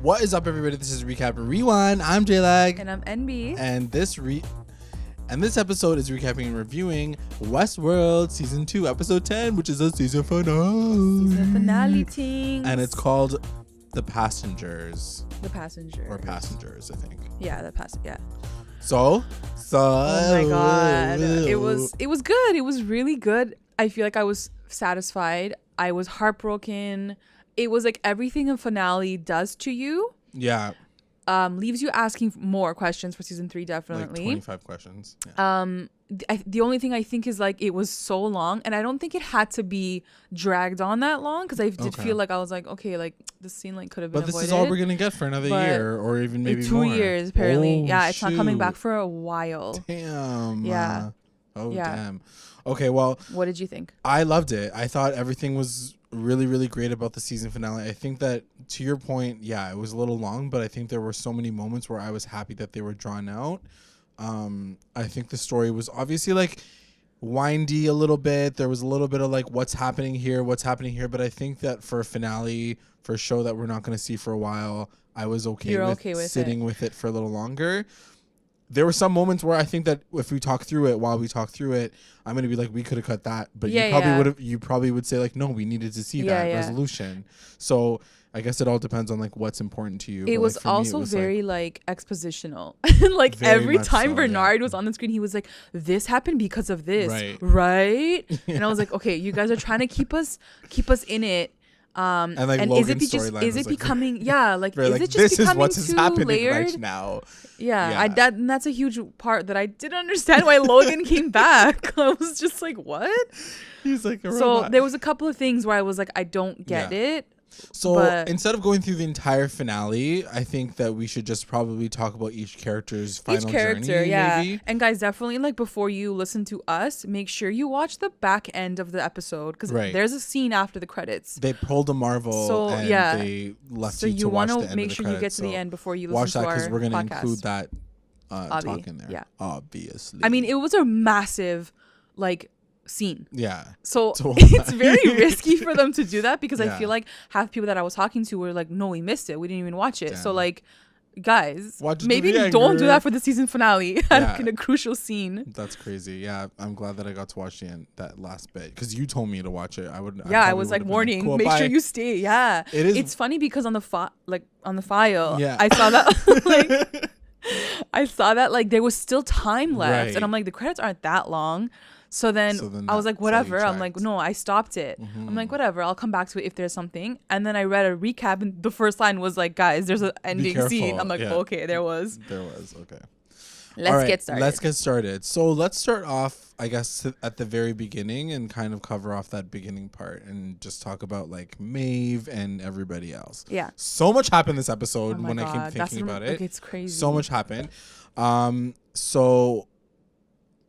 What is up, everybody? This is Recap and Rewind. I'm JLAG. And I'm NB. And this episode is recapping and reviewing Westworld Season 2, Episode 10, which is a season finale. Season finale thing. And it's called The Passengers. The Passengers. Or Passengers, I think. Yeah, yeah. So. Oh my God. It was good. It was really good. I feel like I was satisfied. I was heartbroken. It was like everything a finale does to you. Yeah. Leaves you asking more questions for season 3, definitely. Like 25 questions. Yeah. The only thing I think is like it was so long, and I don't think it had to be dragged on that long, because I did feel like I was like, okay, like this scene like could have been avoided. But this avoided. is all we're gonna get for another year, or even maybe 2 more. years apparently. Yeah, it's shoot. not coming back for a while. Damn. Yeah. Damn. Okay, well, what did you think? I loved it. I thought everything was really, really great about the season finale. I think that, to your point, yeah, it was a little long, but I think there were so many moments where I was happy that they were drawn out. I think the story was obviously like windy a little bit. There was a little bit of like what's happening here, but I think that for a finale, for a show that we're not going to see for a while, I was okay with sitting with it for a little longer. There were some moments where I think that if we talk through it, while we talk through it, I'm going to be like, we could have cut that. But you probably would say like, no, we needed to see that resolution. So I guess it all depends on like what's important to you. It was also very like expositional. Like every time Bernard was on the screen, he was like, this happened because of this. Right? And I was like, okay, you guys are trying to keep us in it. And like Logan's storyline is it becoming is it just this becoming is what's too happening layered right now? Yeah. That's a huge part that I didn't understand why Logan came back. I was just like, what? He's like a robot. So there was a couple of things where I was like, I don't get it. So instead of going through the entire finale, I think that we should just probably talk about each character's final journey. Maybe. And guys, definitely like before you listen to us, make sure you watch the back end of the episode, because there's a scene after the credits. They pulled a Marvel and they left you to watch the end of the credits. So you want to make sure you get to the end before you listen to our podcast. Watch that, because we're going to include that talk in there. Yeah. Obviously. I mean, it was a massive like scene. Yeah. So it's very risky for them to do that, because I feel like half people that I was talking to were like, no, we missed it. We didn't even watch it. Damn. So like, guys, maybe don't do that for the season finale in a crucial scene. That's crazy. Yeah. I'm glad that I got to watch that last bit, because you told me to watch it. I was like, warning, cool, make sure you stay. Yeah. It's funny because on the file, I saw that I saw that like there was still time left, and I'm like, the credits aren't that long. So then I was like, whatever. I'm like, no, I stopped it. I'm like, whatever, I'll come back to it if there's something. And then I read a recap, and the first line was like, guys, there's an ending scene. I'm like, okay, there was. Okay. Let's get started. So let's start off, I guess, at the very beginning and kind of cover off that beginning part and just talk about like Maeve and everybody else. Yeah. So much happened this episode when I came thinking about it. It's crazy. So much happened. So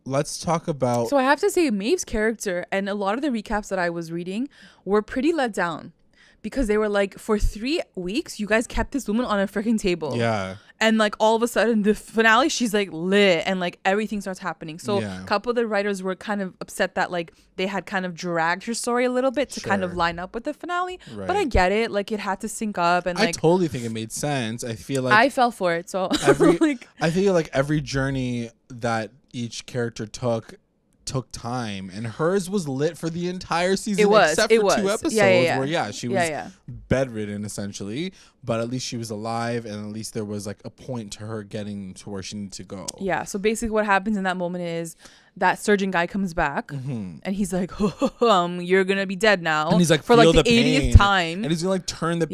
let's talk about... So I have to say, Maeve's character and a lot of the recaps that I was reading were pretty let down, because they were like, for 3 weeks, you guys kept this woman on a freaking table. Yeah. And like all of a sudden, the finale, she's like lit, and like everything starts happening. So a couple of the writers were kind of upset that like they had kind of dragged her story a little bit to kind of line up with the finale. Right. But I get it. Like it had to sync up, and like, I totally think it made sense. I feel like I fell for it. So I feel like every journey that each character took time, and hers was lit for the entire season, except for 2 episodes where she was bedridden essentially, but at least she was alive, and at least there was like a point to her getting to where she needed to go. So basically what happens in that moment is that surgeon guy comes back, and he's like, you're gonna be dead now, and he's like, for like the 80th time, and he's gonna like turn the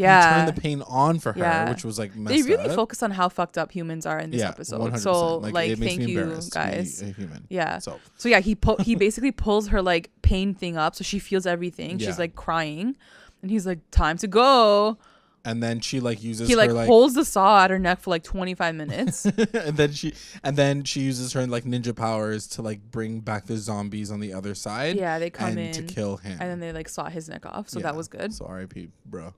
pain on for her, which was like messed they really up. Focus on how fucked up humans are in this episode. 100%. So like thank you guys. A human. So yeah, he basically pulls her like pain thing up, so she feels everything. She's like crying, and he's like, time to go. And then she like uses he holds the saw at her neck for like 25 minutes. and then she uses her like ninja powers to like bring back the zombies on the other side. Yeah, they come in to kill him. And then they like saw his neck off. So that was good. So R.I.P. bro.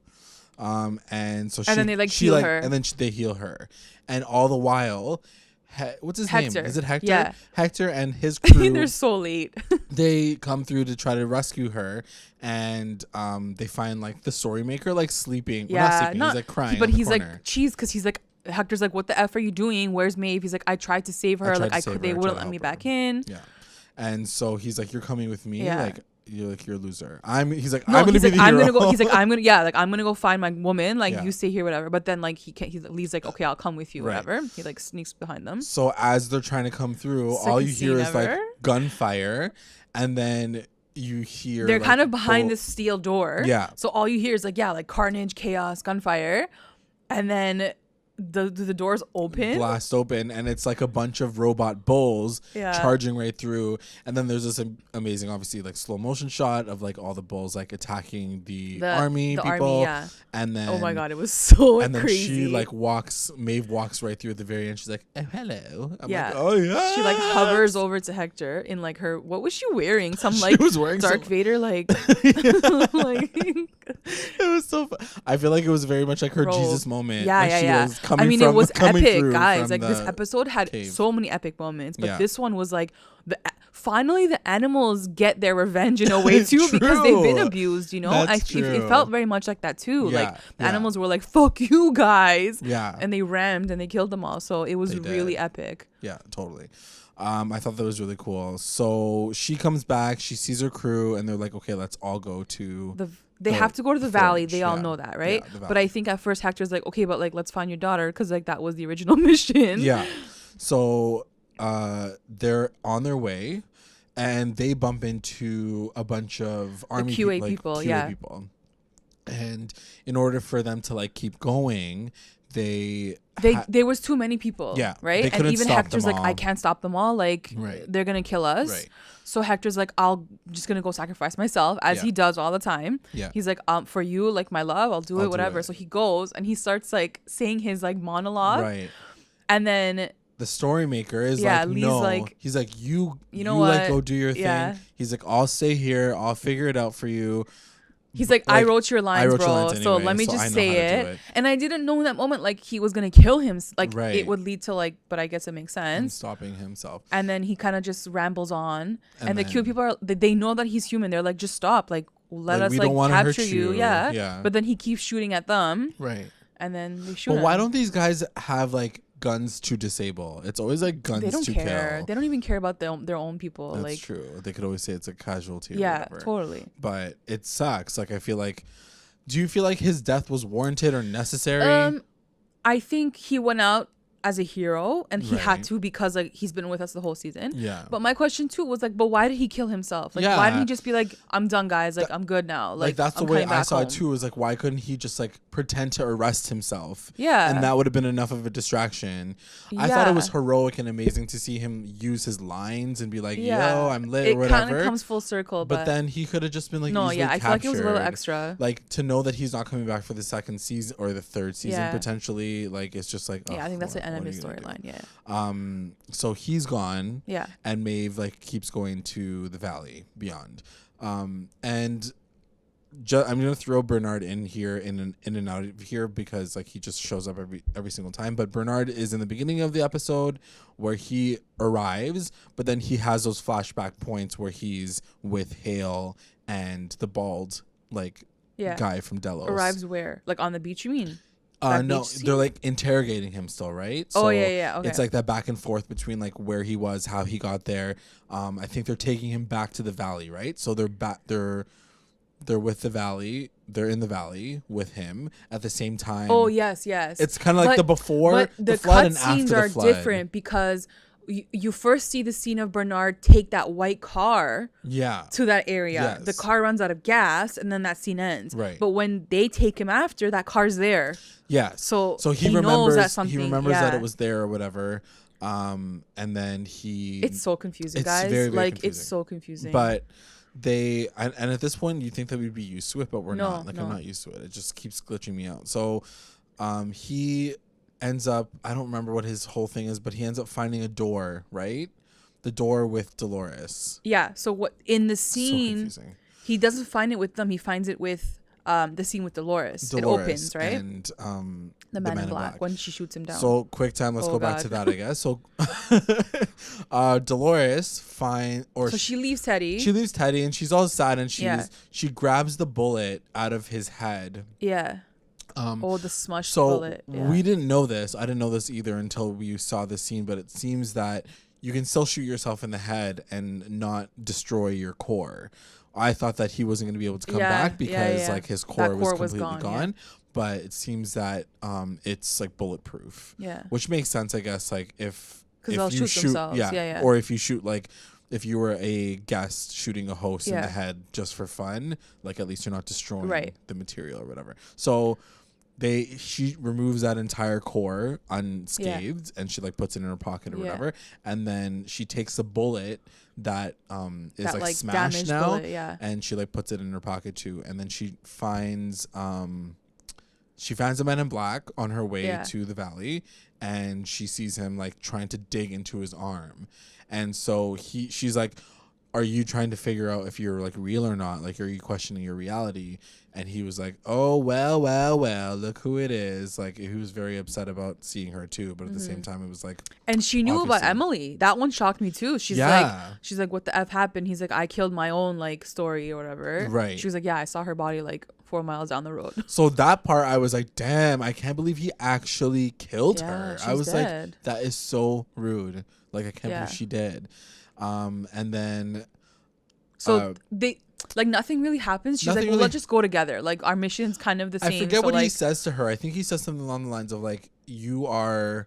And so then they like heal her. And then they heal her. And all the while, what's his Hector. name? Is it Hector? Yeah. Hector and his crew. They're so late. They come through to try to rescue her, and they find like the story maker like sleeping. Yeah, well, not sleeping. He's like crying. But he's like cheese because he's like, Hector's like, what the F are you doing? Where's Maeve? He's like, I tried to save her. They wouldn't let me back in. Yeah. And so he's like, you're coming with me. Yeah. Like you're a loser. He's like, no, I'm gonna be the hero. I'm gonna go. He's like, I'm gonna go find my woman. Like you stay here, whatever. But then like Lee's like, okay, I'll come with you, whatever. He like sneaks behind them. So as they're trying to come through, all you hear is like gunfire, and then you hear they're kind of behind this steel door. Yeah. So all you hear is like carnage, chaos, gunfire, and then the doors open, blast open, and it's like a bunch of robot bulls charging right through. And then there's this amazing, obviously, like slow motion shot of like all the bulls like attacking the army people. And then oh my god, it was so and crazy. Then Maeve walks right through at the very end. She's like, oh hello. I'm like, oh yeah. She like hovers over to Hector in like her, what was she wearing? Some like Darth Vader like like it was so fun. I feel like it was very much like her Jesus moment. Yeah. It was epic, guys. Like this episode had so many epic moments, but this one was like finally the animals get their revenge in a way too because they've been abused. You know, it felt very much like that too. Like the animals were like, "Fuck you guys," and they rammed and they killed them all. So it was really epic. Yeah, totally. I thought that was really cool. So she comes back, she sees her crew, and they're like, "Okay, let's all go to They have to go to the valley. They all know that, right? Yeah, but I think at first Hector's like, okay, but like let's find your daughter because like that was the original mission. Yeah. So they're on their way, and they bump into a bunch of army QA people. And in order for them to like keep going, there was too many people. Yeah. Right. And even Hector's like, I can't stop them all. Like they're gonna kill us. Right. So Hector's like, I'm just gonna go sacrifice myself, as he does all the time. Yeah. He's like, for you, like my love, I'll do it, whatever. So he goes and he starts like saying his like monologue. Right. And then the story maker is like, Lee's no. like, he's like, you know what? Like go do your thing. He's like, I'll stay here. I'll figure it out for you. He's like, I wrote your lines, bro. Anyway, so let me just say it. And I didn't know in that moment, like, he was going to kill him. Like, it would lead to, like, but I guess it makes sense. And stopping himself. And then he kind of just rambles on. And the cute people are, they know that he's human. They're like, just stop. Like, let us, like, capture you. Yeah. But then he keeps shooting at them. Right. And then they shoot him. But why don't these guys have, like, guns to disable? It's always like guns to kill. They don't care. They don't even care about their own people. That's like, true. They could always say it's a casualty. Yeah, or whatever. Totally. But it sucks. Like, I feel like, do you feel like his death was warranted or necessary? I think he went out as a hero, and he had to because like he's been with us the whole season. Yeah. But my question too was like, but why did he kill himself? Like, why didn't he just be like, I'm done, guys. Like, I'm good now. Like that's the way I saw it too. Is like, why couldn't he just like pretend to arrest himself? Yeah. And that would have been enough of a distraction. Yeah. I thought it was heroic and amazing to see him use his lines and be like, yo, I'm lit or whatever. It kind of comes full circle. But then he could have just been like, no, I feel like it was a little extra. Like, to know that he's not coming back for the second season or the third season potentially. Like, it's just like, I think that's the end of his storyline. Yeah. So he's gone. Yeah. And Maeve like keeps going to the valley beyond. And I'm gonna throw Bernard in here in and out of here because like he just shows up every single time. But Bernard is in the beginning of the episode where he arrives, but then he has those flashback points where he's with Hale and the bald guy from Delos. Arrives where? Like on the beach, you mean? No, they're like interrogating him still, right? So yeah. Okay. It's like that back and forth between like where he was, how he got there. I think they're taking him back to the valley, right? So they're with the valley. They're in the valley with him at the same time. Oh yes. It's kind of like the before the flood and after the flood. The cutscenes are different because you first see the scene of Bernard take that white car to that area. Yes. The car runs out of gas and then that scene ends. Right. But when they take him after, that car's there. Yeah. So he remembers that it was there or whatever. And then it's so confusing, guys. Very, very confusing. It's so confusing. But and at this point you think that we'd be used to it, but we're not. Like I'm not used to it. It just keeps glitching me out. So he ends up, I don't remember what his whole thing is, but he ends up finding a door, right? The door with Dolores. Yeah. So what in the scene, he doesn't find it with them. He finds it with the scene with Dolores. It opens, right? And the man in black when she shoots him down. So quick time, let's go back to that, I guess. So Dolores so she leaves Teddy. She leaves Teddy and she's all sad and she grabs the bullet out of his head. Yeah. The smushed bullet. Yeah. We didn't know this. I didn't know this either until we saw the scene, but it seems that you can still shoot yourself in the head and not destroy your core. I thought that he wasn't going to be able to come back because like his core was completely gone. But it seems that it's like bulletproof. Yeah. Which makes sense, I guess, like if you shoot or if you shoot like if you were a guest shooting a host in the head just for fun, like at least you're not destroying the material or whatever. So she removes that entire core unscathed and she like puts it in her pocket or whatever, and then she takes a bullet that is like smashed now and she like puts it in her pocket too, and then she finds the man in black on her way to the valley, and she sees him like trying to dig into his arm, and so she's like, are you trying to figure out if you're like real or not? Like, are you questioning your reality? And he was like, oh, well, look who it is. Like, he was very upset about seeing her too. But at the same time, it was like. And she knew about Emily. That one shocked me too. She's like, what the F happened? He's like, I killed my own like story or whatever. Right. She was like, yeah, I saw her body like 4 miles down the road. So that part, I was like, damn, I can't believe he actually killed her. I was dead. Like, that is so rude. Like, I can't believe she did. And then. So they. Like, nothing really happens. She's like, well, let's just go together. Like, our mission's kind of the same. I forget what he says to her. I think he says something along the lines of, like, you are,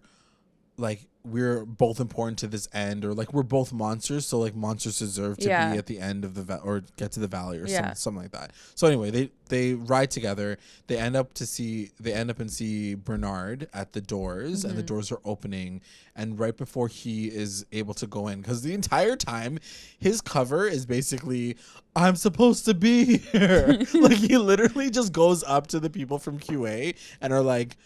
like, we're both important to this end. Or, like, we're both monsters. So, like, monsters deserve to be at the end of the or get to the valley or something like that. So, anyway, they ride together. They end up and see Bernard at the doors. And the doors are opening. And right before he is able to go in, because the entire time his cover is basically, I'm supposed to be here. Like, he literally just goes up to the people from QA and are like,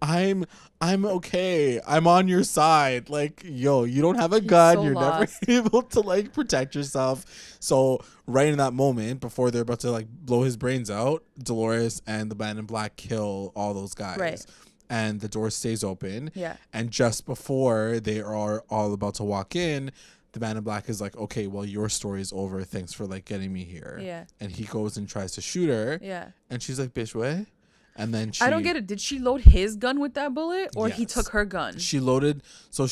I'm okay. I'm on your side. Like, yo, you don't have a gun. So you're never able to like protect yourself. So right in that moment, before they're about to like blow his brains out, Dolores and the man in black kill all those guys. Right. And the door stays open. Yeah. And just before they are all about to walk in, the man in black is like, okay, well, your story is over. Thanks for like getting me here. Yeah. And he goes and tries to shoot her. Yeah. And she's like, bitch, what? And then I don't get it. Did she load his gun with that bullet, or he took her gun? She loaded. So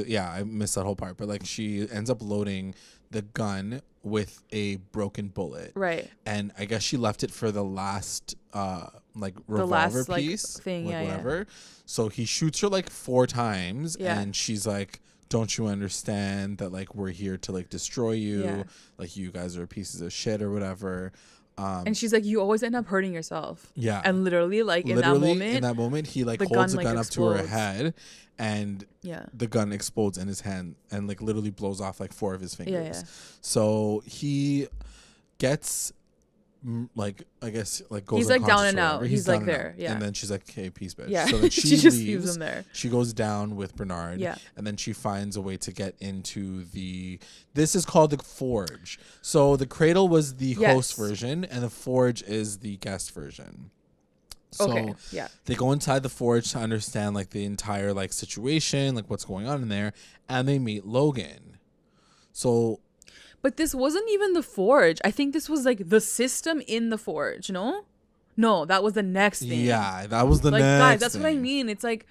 yeah, I missed that whole part. But like, she ends up loading the gun with a broken bullet. Right. And I guess she left it for the last like revolver piece, like, thing, like whatever. So he shoots her like 4 times, and she's like, don't you understand that like we're here to like destroy you? Like, you guys are pieces of shit or whatever. And she's like, you always end up hurting yourself. Yeah. And literally in that moment he like holds the gun up to her head, and the gun explodes in his hand and like literally blows off like 4 of his fingers. So he gets like, I guess like goes, he's like down and out. He's like there. Yeah. And then she's like, okay, peace, bitch. Yeah. So then she just leaves him there. She goes down with Bernard. Yeah. And then she finds a way to get into this is called the Forge. So the Cradle was the host version, and the Forge is the guest version. So they go inside the Forge to understand like the entire like situation, like what's going on in there, and they meet Logan. So. But this wasn't even the Forge. I think this was like the system in the Forge, no? No, that was the next thing. Yeah, that was the next thing. Guys, that's what I mean. It's like...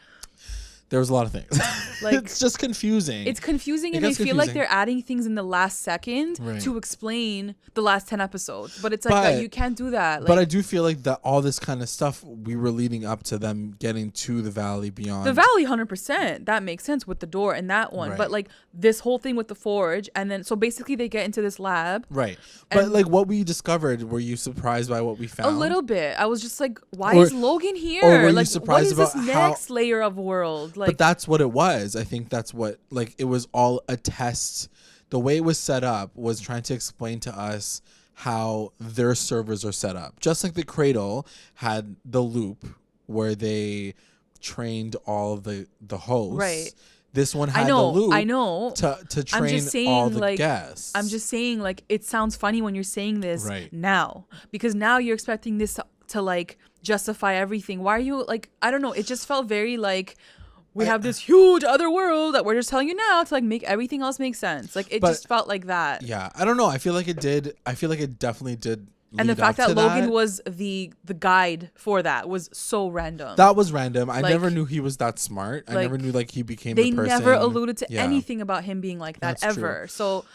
There was a lot of things. Like, it's just confusing. It's confusing, and I feel like they're adding things in the last second to explain the last 10 episodes. But it's like, you can't do that. Like, but I do feel like that all this kind of stuff, we were leading up to them getting to the valley beyond. The valley, 100%. That makes sense with the door and that one. Right. But like this whole thing with the Forge, and then so basically they get into this lab. Right. But like what we discovered, were you surprised by what we found? A little bit. I was just like, why is Logan here? Or were you like, surprised about this next layer of world? Like, but that's what it was. I think that's what, like, it was all a test. The way it was set up was trying to explain to us how their servers are set up. Just like the Cradle had the loop where they trained all of the hosts. Right. This one had the loop. I know. To train all the guests. I'm just saying, like, it sounds funny when you're saying this now, because now you're expecting this to like justify everything. Why are you like, I don't know. It just felt very like, we have this huge other world that we're just telling you now to like make everything else make sense. Like it just felt like that. Yeah. I don't know. I feel like it did. I feel like it definitely did. And the fact that Logan was the guide for that was so random. That was random. I never knew he was that smart. I never knew like he became the person. They never alluded to anything about him being like that. That's ever. True. So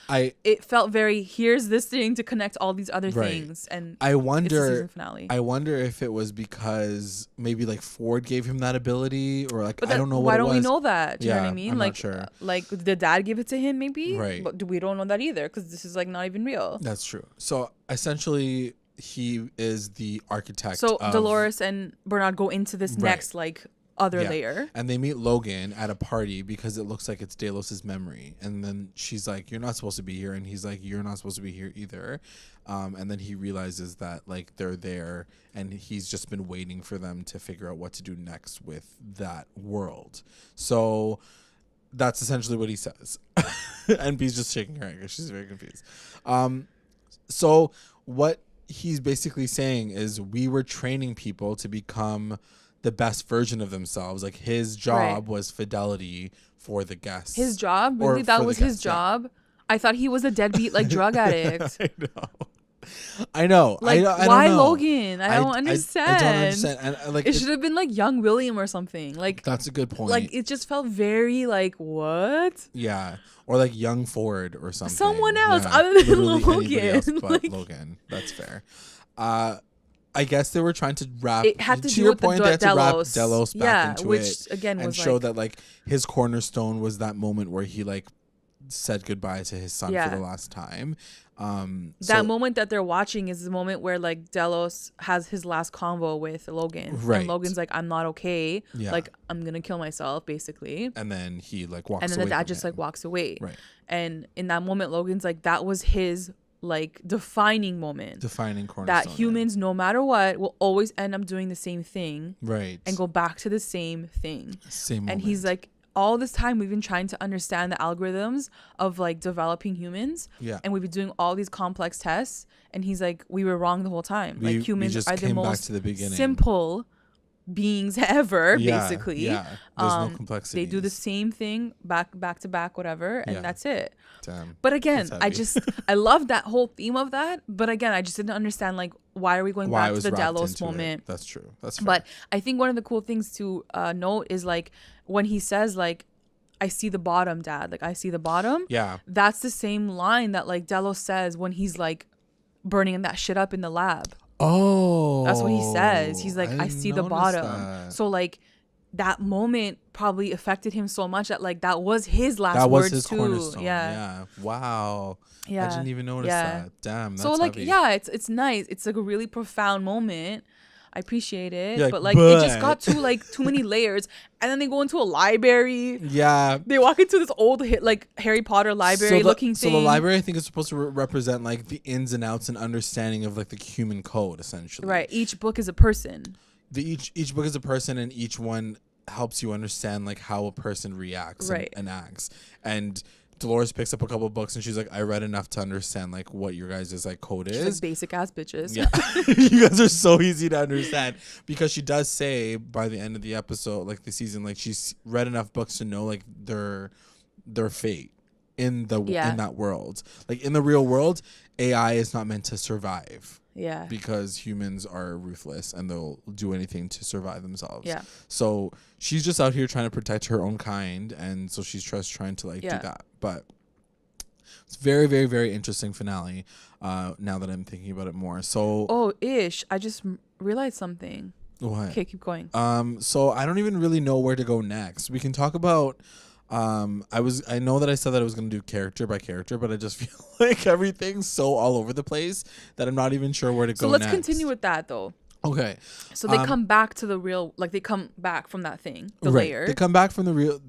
it felt very, here's this thing to connect all these other things. And I wonder, it's the season finale. I wonder if it was because maybe like Ford gave him that ability, or like I don't know what it was. Why don't we know that? Do you know what I mean? I'm like, not sure. Like the dad give it to him maybe? Right. But we don't know that either because this is like not even real. That's true. So essentially he is the architect. So Dolores and Bernard go into this next like other layer, and they meet Logan at a party because it looks like it's Delos's memory, and then she's like, you're not supposed to be here, and he's like, you're not supposed to be here either, and then he realizes that like they're there and he's just been waiting for them to figure out what to do next with that world. So that's essentially what he says. And B's just shaking her head because she's very confused. So what he's basically saying is we were training people to become the best version of themselves. Like his job was fidelity for the guests. His job? Really? That was his job? I thought he was a deadbeat like drug addict. I know. Like, I why don't know. Logan? I don't understand. I don't understand. And, like, it should have been like young William or something. Like that's a good point. Like it just felt very like what? Yeah, or like young Ford or something. Someone else other than Logan. Else but like, Logan. That's fair. I guess they were trying to wrap. It had to do with point, the they had Delos. to wrap Delos back into which it, again and was show like, that like his cornerstone was that moment where he like said goodbye to his son for the last time. That moment that they're watching is the moment where like Delos has his last convo with Logan, and Logan's like, I'm not okay, like I'm gonna kill myself basically, and then he like walks away, and then the dad just like walks away, and in that moment Logan's like, that was his like defining cornerstone, that humans no matter what will always end up doing the same thing, and go back to the same thing, and he's like, all this time we've been trying to understand the algorithms of like developing humans, and we've been doing all these complex tests, and he's like, we were wrong the whole time. Like humans are the most simple beings ever, basically. There's no complexity. They do the same thing back to back, whatever, and that's it. Damn. But again, I love that whole theme of that, but again, I just didn't understand like why are we going back to the Delos moment. That's true. That's fair. But I think one of the cool things to note is like when he says like, I see the bottom, Dad, like I see the bottom, that's the same line that like Delos says when he's like burning that shit up in the lab. Oh, that's what he says. He's like, I see the bottom. That. So like that moment probably affected him so much that like that was his last words his too. Cornerstone. Yeah. Wow. I didn't even notice that. Damn. That's so like heavy. it's nice. It's like a really profound moment. I appreciate it, but like it just got too many layers, and then they go into a library. Yeah, they walk into this old like Harry Potter library looking thing. So the library, I think, is supposed to represent like the ins and outs and understanding of like the human code, essentially. Right. Each book is a person. Each book is a person, and each one helps you understand like how a person reacts and acts. And Dolores picks up a couple of books and she's like, I read enough to understand like what your guys' like code is. She's like, basic ass bitches. Yeah. You guys are so easy to understand, because she does say by the end of the episode, like the season, like she's read enough books to know like their fate in that world. Like in the real world, AI is not meant to survive. Yeah. Because humans are ruthless and they'll do anything to survive themselves. Yeah. So she's just out here trying to protect her own kind, and so she's just trying to like do that. But it's very, very, very interesting finale. Now that I'm thinking about it more. So I just realized something. What? Okay, keep going. So I don't even really know where to go next. We can talk about. I know that I said that I was going to do character by character, but I just feel like everything's so all over the place that I'm not even sure where to go next. So let's continue with that though. Okay. So they come back to the real, like they come back from that thing, the layer. They come back from the real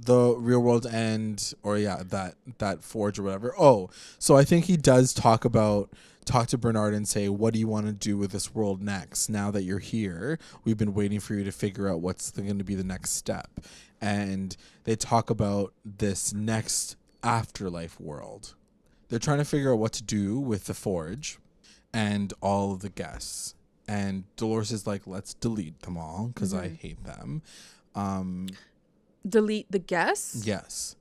world that forge or whatever. Oh, so I think he does talk to Bernard and say, what do you want to do with this world next? Now that you're here, we've been waiting for you to figure out what's going to be the next step. And they talk about this next afterlife world. They're trying to figure out what to do with the forge and all of the guests. And Dolores is like, let's delete them all because I hate them. Delete the guests? Yes.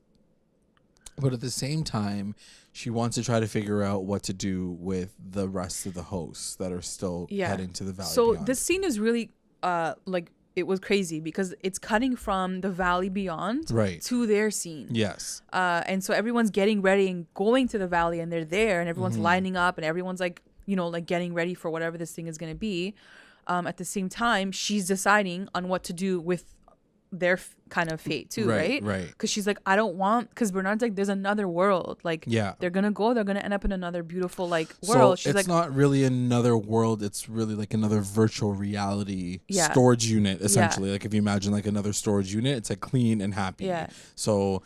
But at the same time, she wants to try to figure out what to do with the rest of the hosts that are still heading to the Valley Beyond. This scene is really it was crazy because it's cutting from the Valley Beyond to their scene. Yes. And so everyone's getting ready and going to the Valley, and they're there, and everyone's lining up, and everyone's like, you know, like getting ready for whatever this thing is going to be. At the same time, she's deciding on what to do with their kind of fate too, right? Because she's like, I don't want, because Bernard's like, there's another world. Like, they're going to end up in another beautiful, like, world. So it's not really another world. It's really like another virtual reality storage unit, essentially. Like, if you imagine like another storage unit, it's like clean and happy. So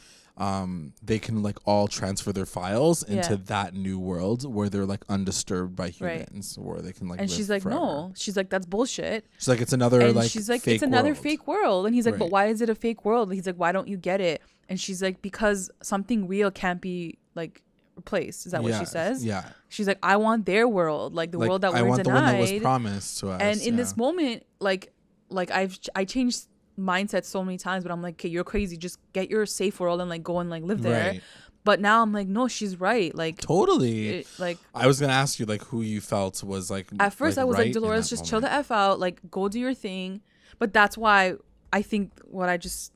they can like all transfer their files into that new world where they're like undisturbed by humans, where they can like. And live she's like, forever. no, she's like, that's bullshit. She's like, it's another and like. She's like, fake it's another world. fake world, and he's like, but why is it a fake world? And he's like, why don't you get it? And she's like, because something real can't be like replaced. Is that what she says? Yeah. She's like, I want their world, like the world that we're denied. I want the one that was promised to us. And in this moment, like I changed mindset so many times, but I'm like, okay, you're crazy, just get your safe world and like go and like live there. But now I'm like, no, she's right. Like, totally. Like, I was gonna ask you like who you felt was like. At first, like, I was right like, Dolores, just chill the F out. Like, go do your thing. But that's why I think what I just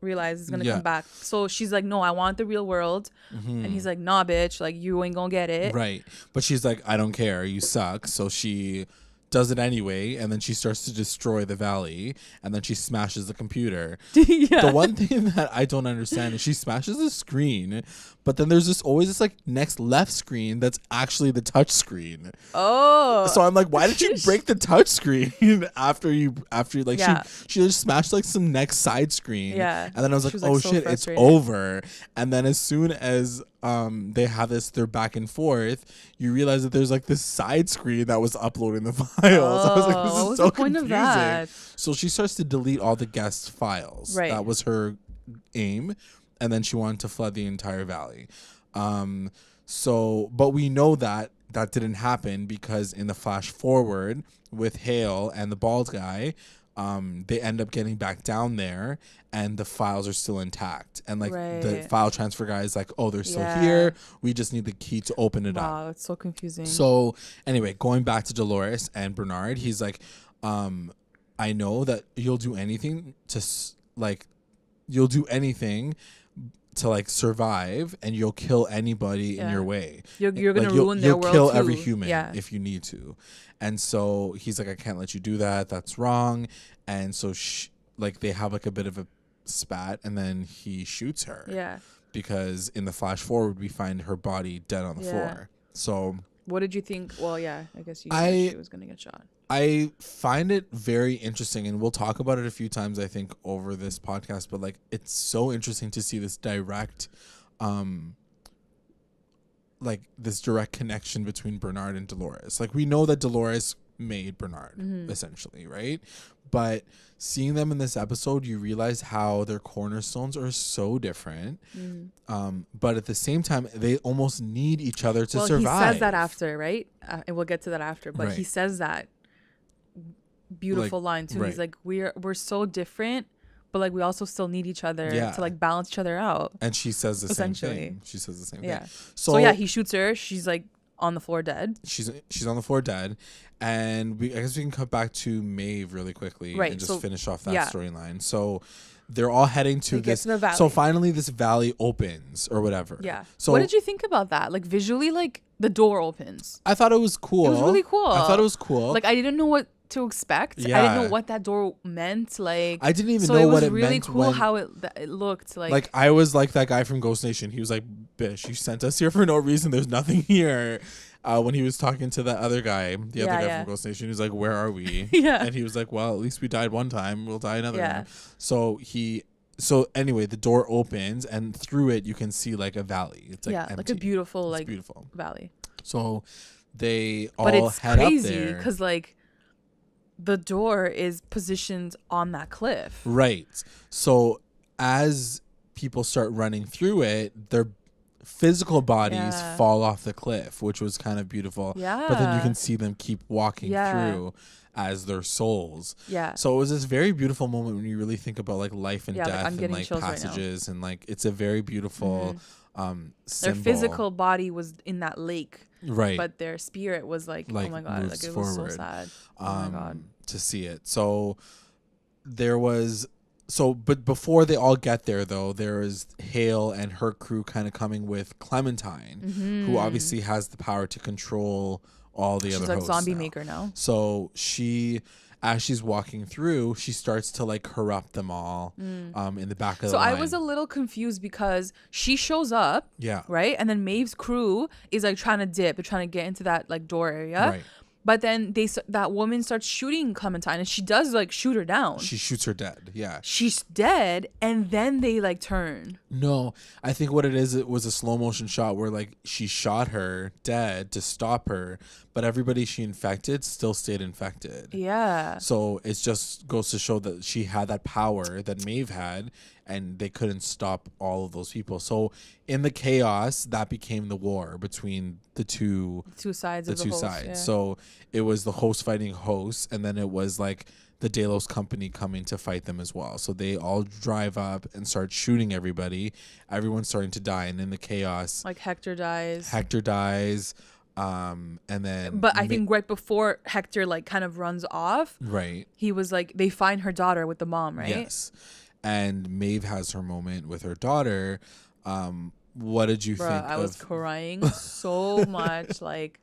realized is gonna come back. So she's like, no, I want the real world. And he's like, nah, bitch, like you ain't gonna get it. Right. But she's like, I don't care, you suck. So she does it anyway, and then she starts to destroy the valley, and then she smashes the computer. The one thing that I don't understand is she smashes the screen, but then there's always this like next left screen that's actually the touch screen. So I'm like, why did you break the touch screen after you like she just smashed like some next side screen. And then I was like, oh shit, it's over. And then as soon as they have their back and forth, you realize that there's like this side screen that was uploading the files. I was like, this is so confusing. So she starts to delete all the guest files. That was her aim. And then she wanted to flood the entire valley. But we know that didn't happen because in the flash forward with Hale and the bald guy, they end up getting back down there and the files are still intact. And like the file transfer guy is like, oh, they're still here. We just need the key to open it up. Wow, it's so confusing. So anyway, going back to Dolores and Bernard, he's like, I know that you'll do anything to like survive, and you'll kill anybody in your way. You're gonna ruin their world. You'll kill every human if you need to. And so he's like, I can't let you do that. That's wrong. And so they have like a bit of a spat, and then he shoots her. Because in the flash forward, we find her body dead on the floor. So what did you think? Well, I guess you knew she was gonna get shot. I find it very interesting, and we'll talk about it a few times, I think, over this podcast, but like it's so interesting to see this direct connection between Bernard and Dolores. Like, we know that Dolores made Bernard, essentially, right? But seeing them in this episode, you realize how their cornerstones are so different. But at the same time, they almost need each other to survive. He says that after, right? And we'll get to that after. But he says that beautiful line too. He's like, we're so different, but like we also still need each other to like balance each other out. And she says the same thing. She says the same thing. So he shoots her. She's like on the floor dead. She's on the floor dead. And I guess we can cut back to Maeve really quickly and just finish off that storyline. So they're all heading to this. So finally this valley opens or whatever. So what did you think about that? Like visually, like the door opens. I thought it was cool. It was really cool. I thought it was cool. Like I didn't know what to expect. I didn't know what that door meant. Like I didn't even know what it really meant. Cool how it looked like I was like that guy from Ghost Nation. He was like, bitch, you sent us here for no reason. There's nothing here. When he was talking to that other guy, other guy from Ghost Nation, he was like, where are we? And he was like, well, at least we died one time, we'll die another one. So anyway, the door opens, and through it you can see like a valley. It's like empty. Like a beautiful beautiful valley. So they all but it's head crazy up there because like the door is positioned on that cliff. Right. So as people start running through it, their physical bodies fall off the cliff, which was kind of beautiful. But then you can see them keep walking through as their souls. Yeah. So it was this very beautiful moment when you really think about like life and death and like passages and like it's a very beautiful their physical body was in that lake. Right. But their spirit was like oh my God, like it was so sad. Oh my God. To see it. So there was but before they all get there though, there is Hale and her crew kind of coming with Clementine, who obviously has the power to control all the other hosts. She's like zombie maker now. So as she's walking through, she starts to like corrupt them all in the back of the line. So I was a little confused because she shows up, right? And then Maeve's crew is like trying to dip, they're trying to get into that like door area. Right. But then that woman starts shooting Clementine, and she does like shoot her down. She shoots her dead. Yeah. She's dead, and then they like turn. No, I think what it was a slow motion shot where like she shot her dead to stop her, but everybody she infected still stayed infected. Yeah. So it just goes to show that she had that power that Maeve had, and they couldn't stop all of those people. So in the chaos, that became the war between the two sides. Yeah. So it was the host fighting hosts, and then it was like the Delos company coming to fight them as well. So they all drive up and start shooting everybody. Everyone's starting to die, and in the chaos, like Hector dies. And then but I think right before Hector like kind of runs off, right, he was like, they find her daughter with the mom, right? Yes. And Maeve has her moment with her daughter. What did you think? I was crying so much. Like,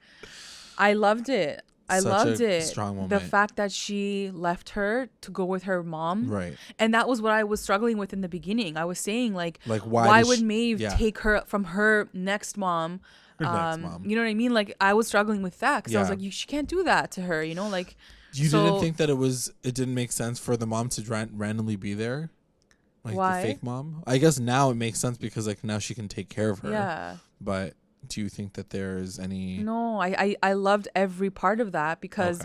I loved it. I loved it. Strong moment. The fact that she left her to go with her mom. Right. And that was what I was struggling with in the beginning. I was saying like why would Maeve take her from her next mom? You know what I mean? Like I was struggling with that because I was like, she can't do that to her. You know, like. You didn't think that it didn't make sense for the mom to randomly be there? Like why? The fake mom? I guess now it makes sense because like now she can take care of her. Yeah. But do you think that there's any... No, I loved every part of that because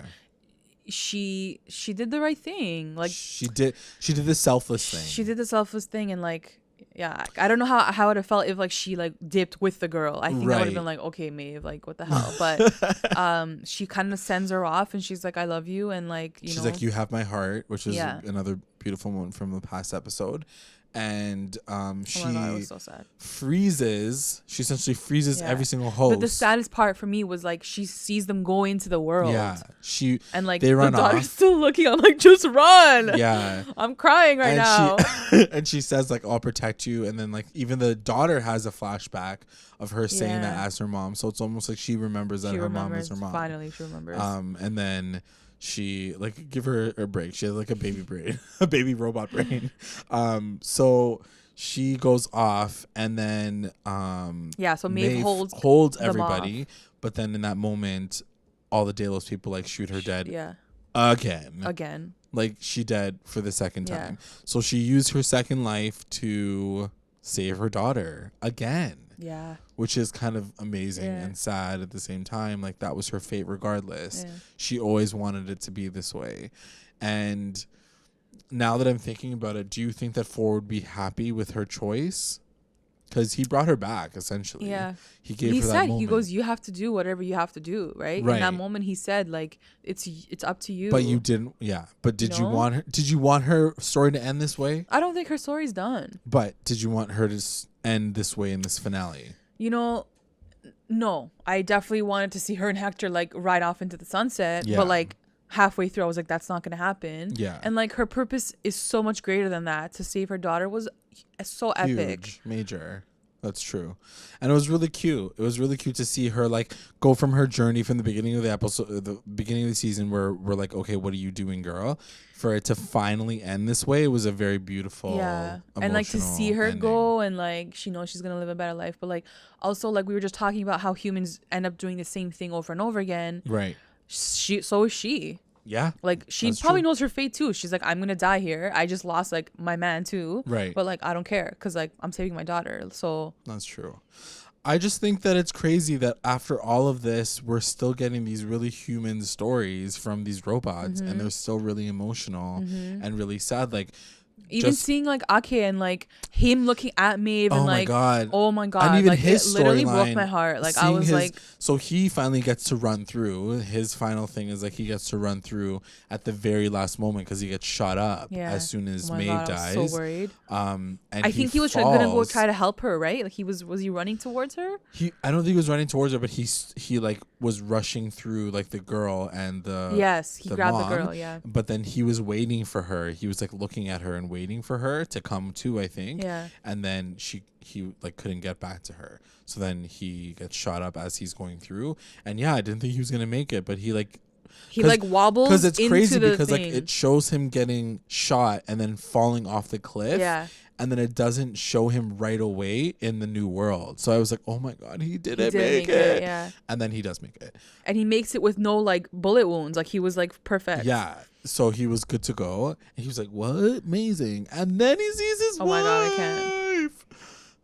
she did the right thing. Like she did the selfless thing. She did the selfless thing, and like I don't know how it would have felt if like she like dipped with the girl. I think I would have been like, okay, Maeve, like what the hell? But she kind of sends her off, and she's like, I love you, and like she's like, you have my heart, which is another beautiful moment from the past episode. And she it was so sad. She essentially freezes every single host. But the saddest part for me was like she sees them go into the world. Yeah. And like they run the daughter's off. still looking. I'm like, just run. Yeah. I'm crying right now. And she says like, I'll protect you. And then like even the daughter has a flashback of her saying that as her mom. So it's almost like she remembers that her mom is her mom. Finally she remembers. And then she like give her a break. She has like a baby brain, a baby robot brain. So she goes off, and then so Maeve holds everybody, but then in that moment, all the Delos people like shoot her dead. Yeah. Again. Like she dead for the second time. So she used her second life to save her daughter again. Yeah. Which is kind of amazing and sad at the same time. Like that was her fate regardless. Yeah. She always wanted it to be this way. And now that I'm thinking about it, do you think that Ford would be happy with her choice? Because he brought her back, essentially. Yeah. He gave her that moment. He goes, you have to do whatever you have to do, right? In that moment, he said, like, it's up to you. But you didn't, But did you want her? Did you want her story to end this way? I don't think her story's done. But did you want her to end this way in this finale? You know, no. I definitely wanted to see her and Hector, like, ride off into the sunset. Yeah. But, like, halfway through, I was like, that's not going to happen. Yeah. And, like, her purpose is so much greater than that. To save her daughter was so epic. Huge, major. That's true. And it was really cute. It was really cute to see her like go from her journey from the beginning of the episode, the beginning of the season where we're like, okay, what are you doing, girl? For it to finally end this way, it was a very beautiful, and like to see her go and like she knows she's going to live a better life. But like also like we were just talking about how humans end up doing the same thing over and over again. Right. So is she. Yeah. Like she probably knows her fate too. She's like, I'm gonna die here. I just lost like my man too. Right. But like I don't care because like I'm saving my daughter. So that's true. I just think that it's crazy that after all of this, we're still getting these really human stories from these robots, and they're still really emotional and really sad. Like Even seeing like Ake and like him looking at Maeve and like, oh my god, and even like his it literally broke my heart. Like I was like, so he finally gets to run through. His final thing is like he gets to run through at the very last moment because he gets shot up as soon as Maeve dies. I was so worried. And I think he was gonna go try to help her, right? Like was he running towards her? I don't think he was running towards her, but he like was rushing through like the girl and the he grabbed the girl, but then he was waiting for her. He was like looking at her and waiting for her to come to, I think. And then he like couldn't get back to her, so then he gets shot up as he's going through. And I didn't think he was gonna make it, but he wobbles because it's crazy because like it shows him getting shot and then falling off the cliff. And then it doesn't show him right away in the new world. So I was like, oh my God, he didn't make it. And then he does make it. And he makes it with no like bullet wounds. Like he was like perfect. Yeah. So he was good to go. And he was like, what? Amazing. And then he sees his wife. Oh my God, I can't.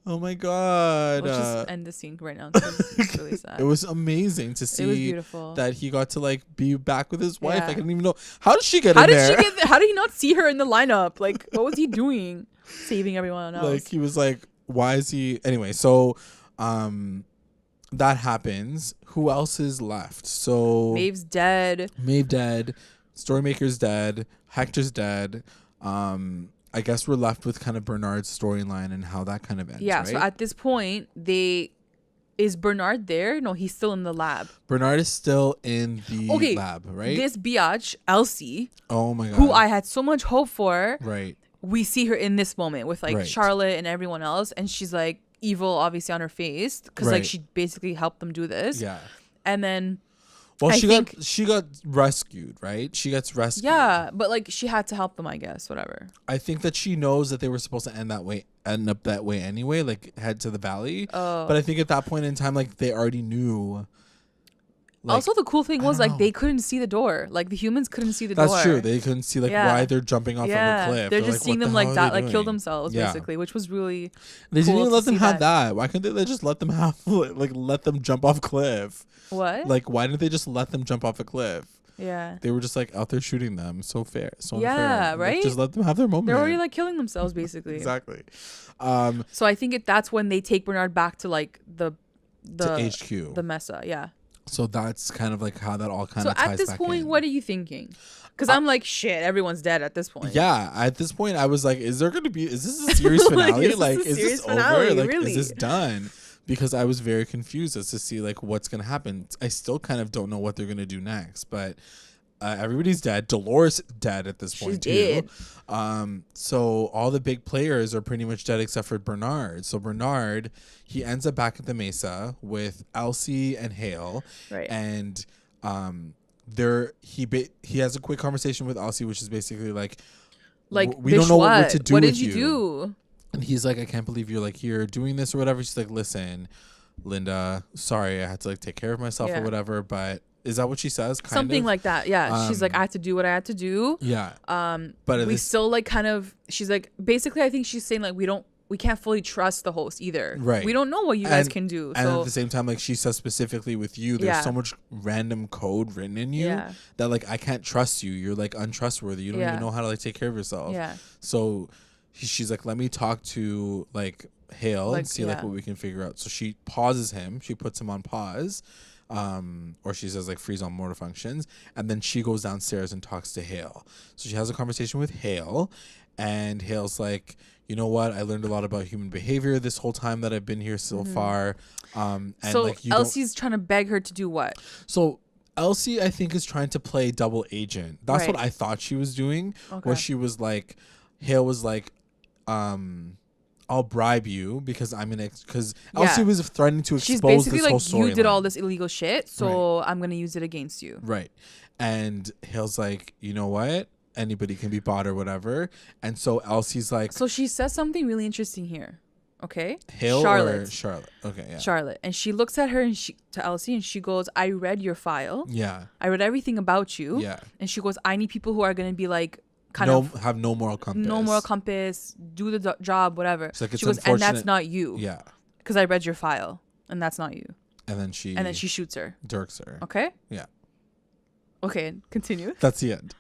Oh my God. Let's just end the scene right now. It's really sad. It was amazing to see. It was beautiful. That he got to like be back with his wife. I didn't even know. How did she get in there? How did he not see her in the lineup? Like, what was he doing? Saving everyone else. Like he was like, why is he anyway? So that happens. Who else is left? So Maeve's dead. Maeve dead. Storymaker's dead. Hector's dead. I guess we're left with kind of Bernard's storyline and how that kind of ends. Yeah. Right? So at this point, is Bernard there? No, he's still in the lab. Bernard is still in the lab, right? This biatch, Elsie. Oh my God. Who I had so much hope for. Right. We see her in this moment with like Charlotte and everyone else, and she's like evil obviously on her face because like she basically helped them do this. Yeah. And then she got rescued, right? She gets rescued. Yeah, but like she had to help them, I guess, whatever. I think that she knows that they were supposed to end up that way anyway, like head to the valley. But I think at that point in time, like they already knew. Like, also, the cool thing was like they couldn't see the door. Like the humans couldn't see the door. That's true. They couldn't see like why they're jumping off of a cliff. They're just seeing them like that, like kill themselves basically, which was really. They didn't even let them have that. Why couldn't they just let them have like let them jump off a cliff? What? Like why didn't they just let them jump off a cliff? Yeah. They were just like out there shooting them. So fair. So unfair. Yeah, right? Like, just let them have their moment. They're already like killing themselves basically. Exactly. So I think that's when they take Bernard back to like the HQ. The Mesa, yeah. So that's kind of like how that all kind of ties back in. So at this point, what are you thinking? Because I'm like, shit, everyone's dead at this point. Yeah, at this point, I was like, is this a series finale? Is this over? Like, really? Is this done? Because I was very confused as to see like what's gonna happen. I still kind of don't know what they're gonna do next, but everybody's dead. Dolores dead at this point too. So all the big players are pretty much dead except for Bernard. So Bernard, he ends up back at the Mesa with Elsie and Hale, right? And he has a quick conversation with Elsie, which is basically like we don't know what to do. What did you do? And he's like, I can't believe you're like here doing this or whatever. She's like, listen, Linda, sorry, I had to like take care of myself or whatever. But is that what she says? Something like that. Yeah. She's like, I had to do what I had to do. Yeah. But we still like kind of. She's like, basically, I think she's saying like we can't fully trust the host either. Right. We don't know what you guys can do. And at the same time, like she says specifically with you, there's so much random code written in you that like I can't trust you. You're like untrustworthy. You don't even know how to like take care of yourself. Yeah. So she's like, let me talk to like Hale and see like what we can figure out. So she pauses him. She puts him on pause. Or she says like freeze on motor functions, and then she goes downstairs and talks to Hale. So she has a conversation with Hale, and Hale's like, you know what, I learned a lot about human behavior this whole time that I've been here so far. And so like Elsie's trying to beg her to do what? So Elsie, I think, is trying to play double agent. That's what I thought she was doing. Where she was like, Hale was like, I'll bribe you because I'm gonna. Because Elsie was threatening to expose this whole story. You did all this illegal shit, so I'm gonna use it against you. Right, and Hale's like, you know what? Anybody can be bought or whatever. And so Elsie's like. So she says something really interesting here. Okay. Hale or Charlotte? Okay, yeah. Charlotte, and she looks at her and to Elsie, and she goes, "I read your file. Yeah. I read everything about you. Yeah. And she goes, I need people who are gonna be like." Have no moral compass, do the job, whatever. Like, she goes, and that's not you. Yeah, because I read your file, and that's not you. And then she shoots her, dirks her. Okay. Yeah. Okay, continue. That's the end.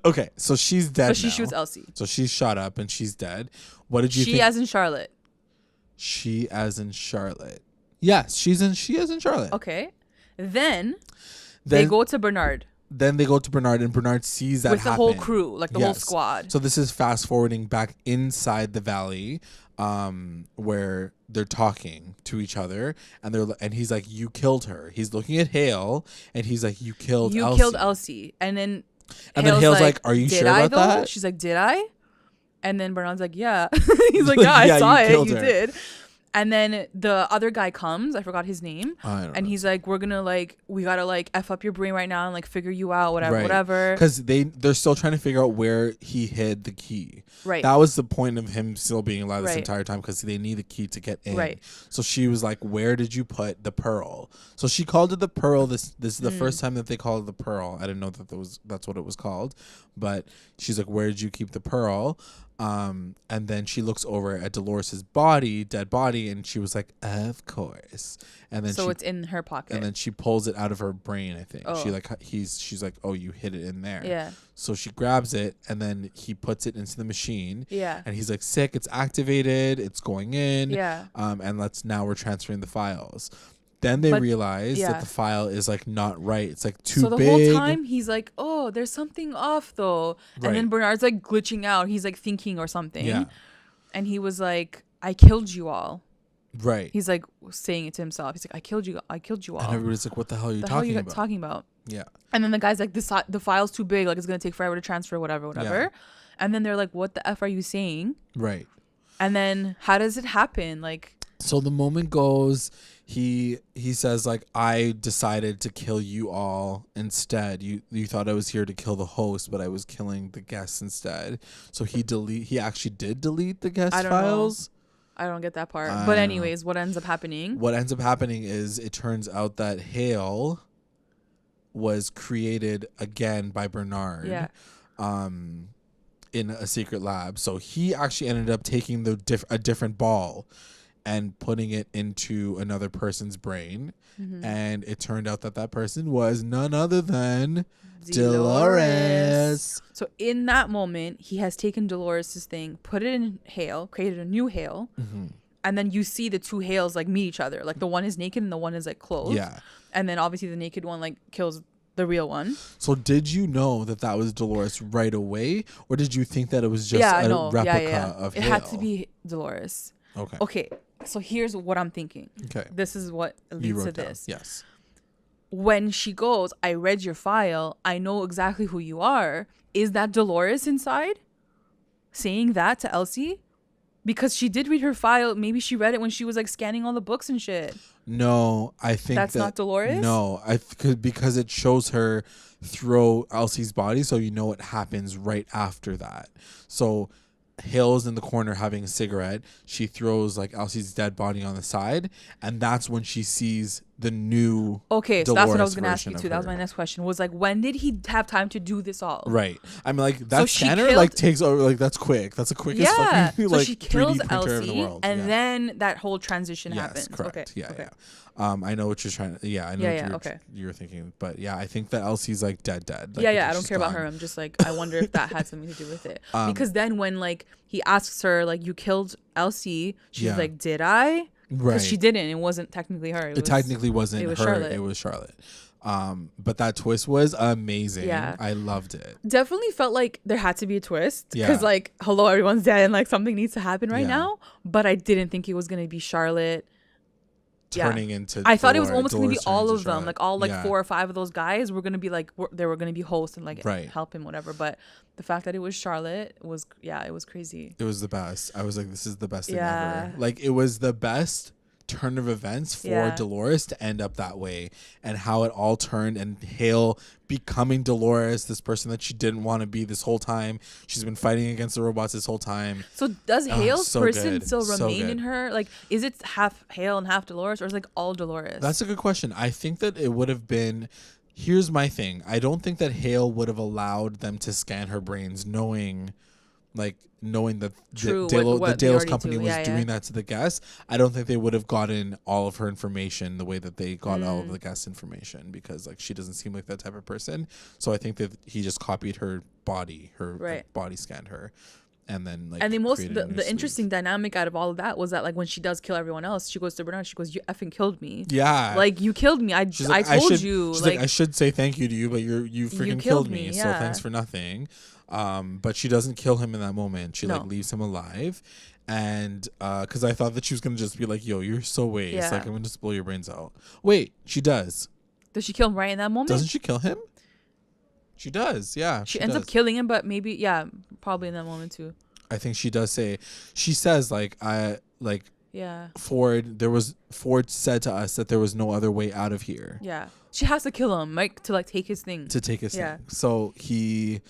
Okay, so she's dead. So she shoots Elsie. So she's shot up and she's dead. What did you think? She as in Charlotte. She as in Charlotte. Yes, she as in Charlotte. Okay. Then they go to Bernard. Then they go to Bernard, and Bernard sees that with the whole crew, like the whole squad. So this is fast forwarding back inside the valley, where they're talking to each other, and he's like, "You killed her." He's looking at Hale, and he's like, "You killed Elsie." And then Hale's like, "Are you sure about that?" She's like, "Did I?" And then Bernard's like, "Yeah." He's like, "Yeah, I saw it. You did." And then the other guy comes, I forgot his name, and he's like, we gotta F up your brain right now and like figure you out, whatever. Because they're still trying to figure out where he hid the key. Right. That was the point of him still being alive this entire time, because they need the key to get in. Right. So she was like, "Where did you put the pearl?" So she called it the pearl. This is the first time that they called it the pearl. I didn't know that's what it was called, but she's like, "Where did you keep the pearl?" And then she looks over at Dolores' dead body, and she was like, "Of course." And then it's in her pocket. And then she pulls it out of her brain, I think. Oh. She's like, "Oh, you hid it in there." Yeah. So she grabs it, and then he puts it into the machine. Yeah. And he's like, "Sick, it's activated, it's going in." Yeah. And we're transferring the files. Then they realize that the file is like not right. It's like too big. So the whole time he's like, "Oh, there's something off though." And then Bernard's like glitching out. He's like thinking or something. Yeah. And he was like, "I killed you all." Right. He's like saying it to himself. He's like, I killed you all. And everybody's like, "What the hell are you talking about? Yeah. And then the guy's like, the file's too big. Like, it's going to take forever to transfer, whatever. Yeah. And then they're like, "What the F are you saying?" Right. And then how does it happen? Like, so the moment goes, he says like, "I decided to kill you all instead. You thought I was here to kill the host, but I was killing the guests instead." So he actually did delete the guest files. I don't get that part. But anyways, what ends up happening? What ends up happening is it turns out that Hale was created again by Bernard. Yeah. In a secret lab. So he actually ended up taking a different ball and putting it into another person's brain. Mm-hmm. And it turned out that person was none other than Dolores. So in that moment, he has taken Dolores' thing, put it in Hale, created a new Hale. Mm-hmm. And then you see the two Hales like meet each other. Like the one is naked and the one is like clothed. Yeah. And then obviously the naked one like kills the real one. So did you know that was Dolores right away? Or did you think that it was just a replica of Hale? It had to be Dolores. Okay. So here's what I'm thinking. Okay. This is what leads to this. Down. Yes. When she goes, "I read your file. I know exactly who you are." Is that Dolores inside saying that to Elsie? Because she did read her file. Maybe she read it when she was like scanning all the books and shit. No, I think that's not Dolores. No, because it shows her throw Elsie's body, so you know what happens right after that. So Hale's in the corner having a cigarette. She throws like Elsie's dead body on the side, and that's when she sees the new Dolores. So that's what I was going to ask you too. That was my next question. Was like, when did he have time to do this all? Right. I mean, like that scanner like takes over. Like that's quick. That's the quickest fucking so she kills Elsie, in the world. And then that whole transition happens. Correct. Okay. Yeah. I know what you're trying to. Yeah, I know what you're thinking. But yeah, I think that Elsie's like dead. Like, I don't care about her. I'm just like, I wonder if that had something to do with it. Because then when like he asks her like, "You killed Elsie," she's like, "Did I?" Because she didn't. It wasn't technically her. It technically wasn't her. Charlotte. It was Charlotte. But that twist was amazing. Yeah. I loved it. Definitely felt like there had to be a twist. Because like, hello, everyone's dead and like something needs to happen right now. But I didn't think it was going to be Charlotte turning into I thought it was almost going to be all of them. Like all like 4 or 5 of those guys were going to be like, they were going to be hosts and like help him, whatever. But the fact that it was Charlotte was, it was crazy. It was the best. I was like, this is the best thing ever. Like it was the best turn of events for Dolores to end up that way, and how it all turned, and Hale becoming Dolores, this person that she didn't want to be this whole time. She's been fighting against the robots this whole time. So does Hale's person still remain in her? Like, is it half Hale and half Dolores, or is it like all Dolores? That's a good question. I think that it would have been, here's my thing. I don't think that Hale would have allowed them to scan her brains knowing like knowing that the Delos company was doing that to the guests, I don't think they would have gotten all of her information the way that they got all of the guest information, because like she doesn't seem like that type of person. So I think that he just copied her body, like, body scanned her. And then like, and the interesting dynamic out of all of that was that like when she does kill everyone else, she goes to Bernard, she goes, "You effing killed me." Yeah, like you killed me. I told you. She's like, I should say thank you to you, but you freaking killed me. So thanks for nothing. But she doesn't kill him in that moment. She like leaves him alive, and because I thought that she was gonna just be like, "Yo, you're so waste. Like I'm gonna just blow your brains out." Wait, she does. Does she kill him right in that moment? Doesn't she kill him? She does, yeah. She ends up killing him, but maybe, probably in that moment too. I think she does say, she says Ford said to us that there was no other way out of here. Yeah. She has to kill him, like, to like take his thing. Thing. So he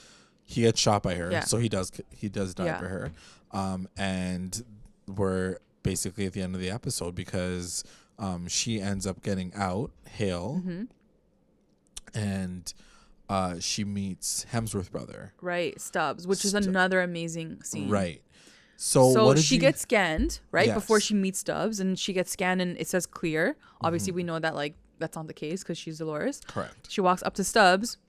gets shot by her. Yeah. So he does die for her. And we're basically at the end of the episode because she ends up getting out, Hale. Mm-hmm. And she meets Hemsworth's brother. Right, Stubbs, which is another amazing scene. Right. So she gets scanned, right, before she meets Stubbs, and she gets scanned and it says clear. Obviously, we know that like that's not the case because she's Dolores. Correct. She walks up to Stubbs,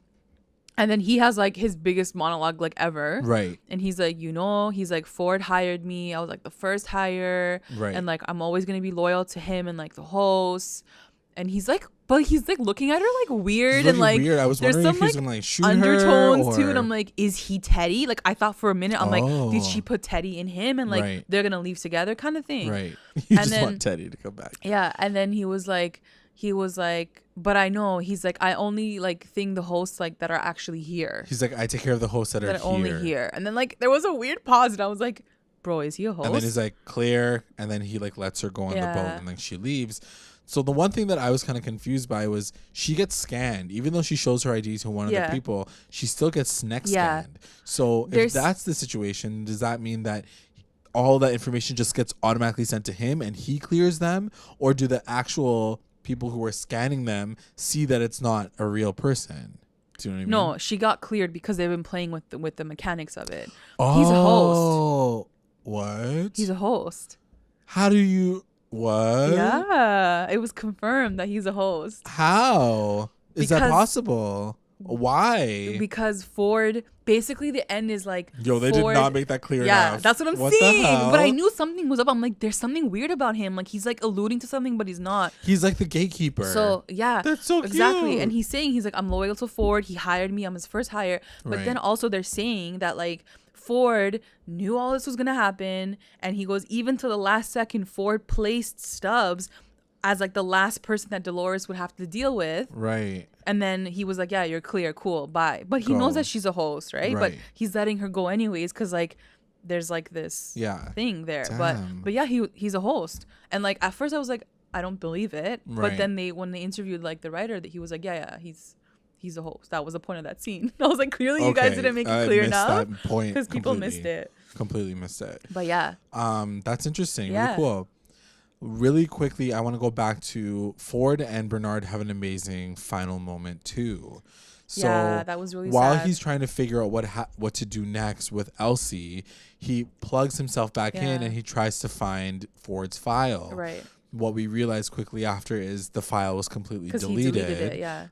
and then he has like his biggest monologue like ever. Right. And he's like, he's like, Ford hired me. I was like the first hire. Right. And like I'm always gonna be loyal to him and like the host. And he's like, but he's like looking at her like weird and like weird. I was wondering if he's gonna like shoot undertones her too, and I'm like, is he Teddy? Like I thought for a minute, I'm like, did she put Teddy in him and like they're gonna leave together kind of thing? Right. You just want Teddy to come back. Yeah, and then he was like, but I know, he's like, I only like thing the hosts like that are actually here. He's like, I take care of the hosts that are only here. And then like there was a weird pause, and I was like, bro, is he a host? And then he's like, clear, and then he like lets her go on the boat, and then she leaves. So the one thing that I was kind of confused by was she gets scanned. Even though she shows her ID to one of the people, she still gets neck scanned. So if that's the situation, does that mean that all that information just gets automatically sent to him and he clears them? Or do the actual people who are scanning them see that it's not a real person? Do you know what I mean? No, she got cleared because they've been playing with the mechanics of it. Oh, he's a host. What? He's a host. How do you... What? Yeah, it was confirmed that he's a host. How is that possible? Why? Because Ford, basically the end is like, they did not make that clear enough. Yeah, that's what I'm saying. But I knew something was up. I'm like, there's something weird about him. Like he's like alluding to something, but he's not. He's like the gatekeeper. So yeah, that's so cute. Exactly. And he's like, I'm loyal to Ford. He hired me. I'm his first hire. But then also they're saying that like Ford knew all this was gonna happen, and he goes, even to the last second, Ford placed Stubbs as like the last person that Dolores would have to deal with. Right. And then he was like, yeah, you're clear, cool, bye. But he knows that she's a host, right? But he's letting her go anyways because like there's like this thing there. Damn. But yeah, he's a host. And like at first I was like, I don't believe it. Right. But then when they interviewed like the writer, that he was like, yeah, he's a host. That was the point of that scene. I was like, clearly you guys didn't make it clear enough. That point because people missed it. Completely missed it. But yeah. That's interesting. Yeah. Really cool. Really quickly, I want to go back to Ford and Bernard have an amazing final moment too. So that was really while sad. He's trying to figure out what to do next with Elsie, he plugs himself back in and he tries to find Ford's file. Right. What we realize quickly after is the file was completely deleted. He deleted it,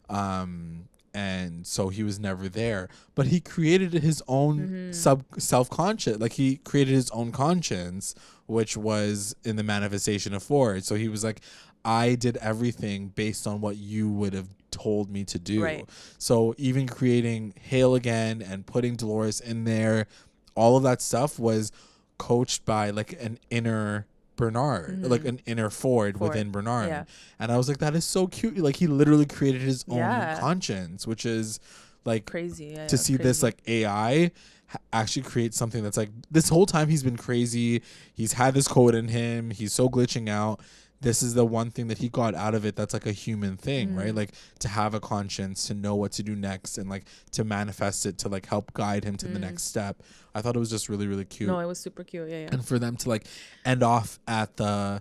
and so he was never there. But he created his own self-conscious, like he created his own conscience, which was in the manifestation of Ford. So he was like, I did everything based on what you would have told me to do. Right. So even creating Hale again and putting Dolores in there, all of that stuff was coached by like an inner Bernard, like an inner Ford within Bernard. Yeah. And I was like, that is so cute. Like he literally created his own conscience, which is like crazy to see this like AI actually create something that's like, this whole time he's been crazy. He's had this code in him. He's so glitching out. this is the one thing that he got out of it that's like a human thing, right? Like to have a conscience, to know what to do next, and like to manifest it, to like help guide him to the next step. I thought it was just really, really cute. No, it was super cute. Yeah. And for them to like end off at the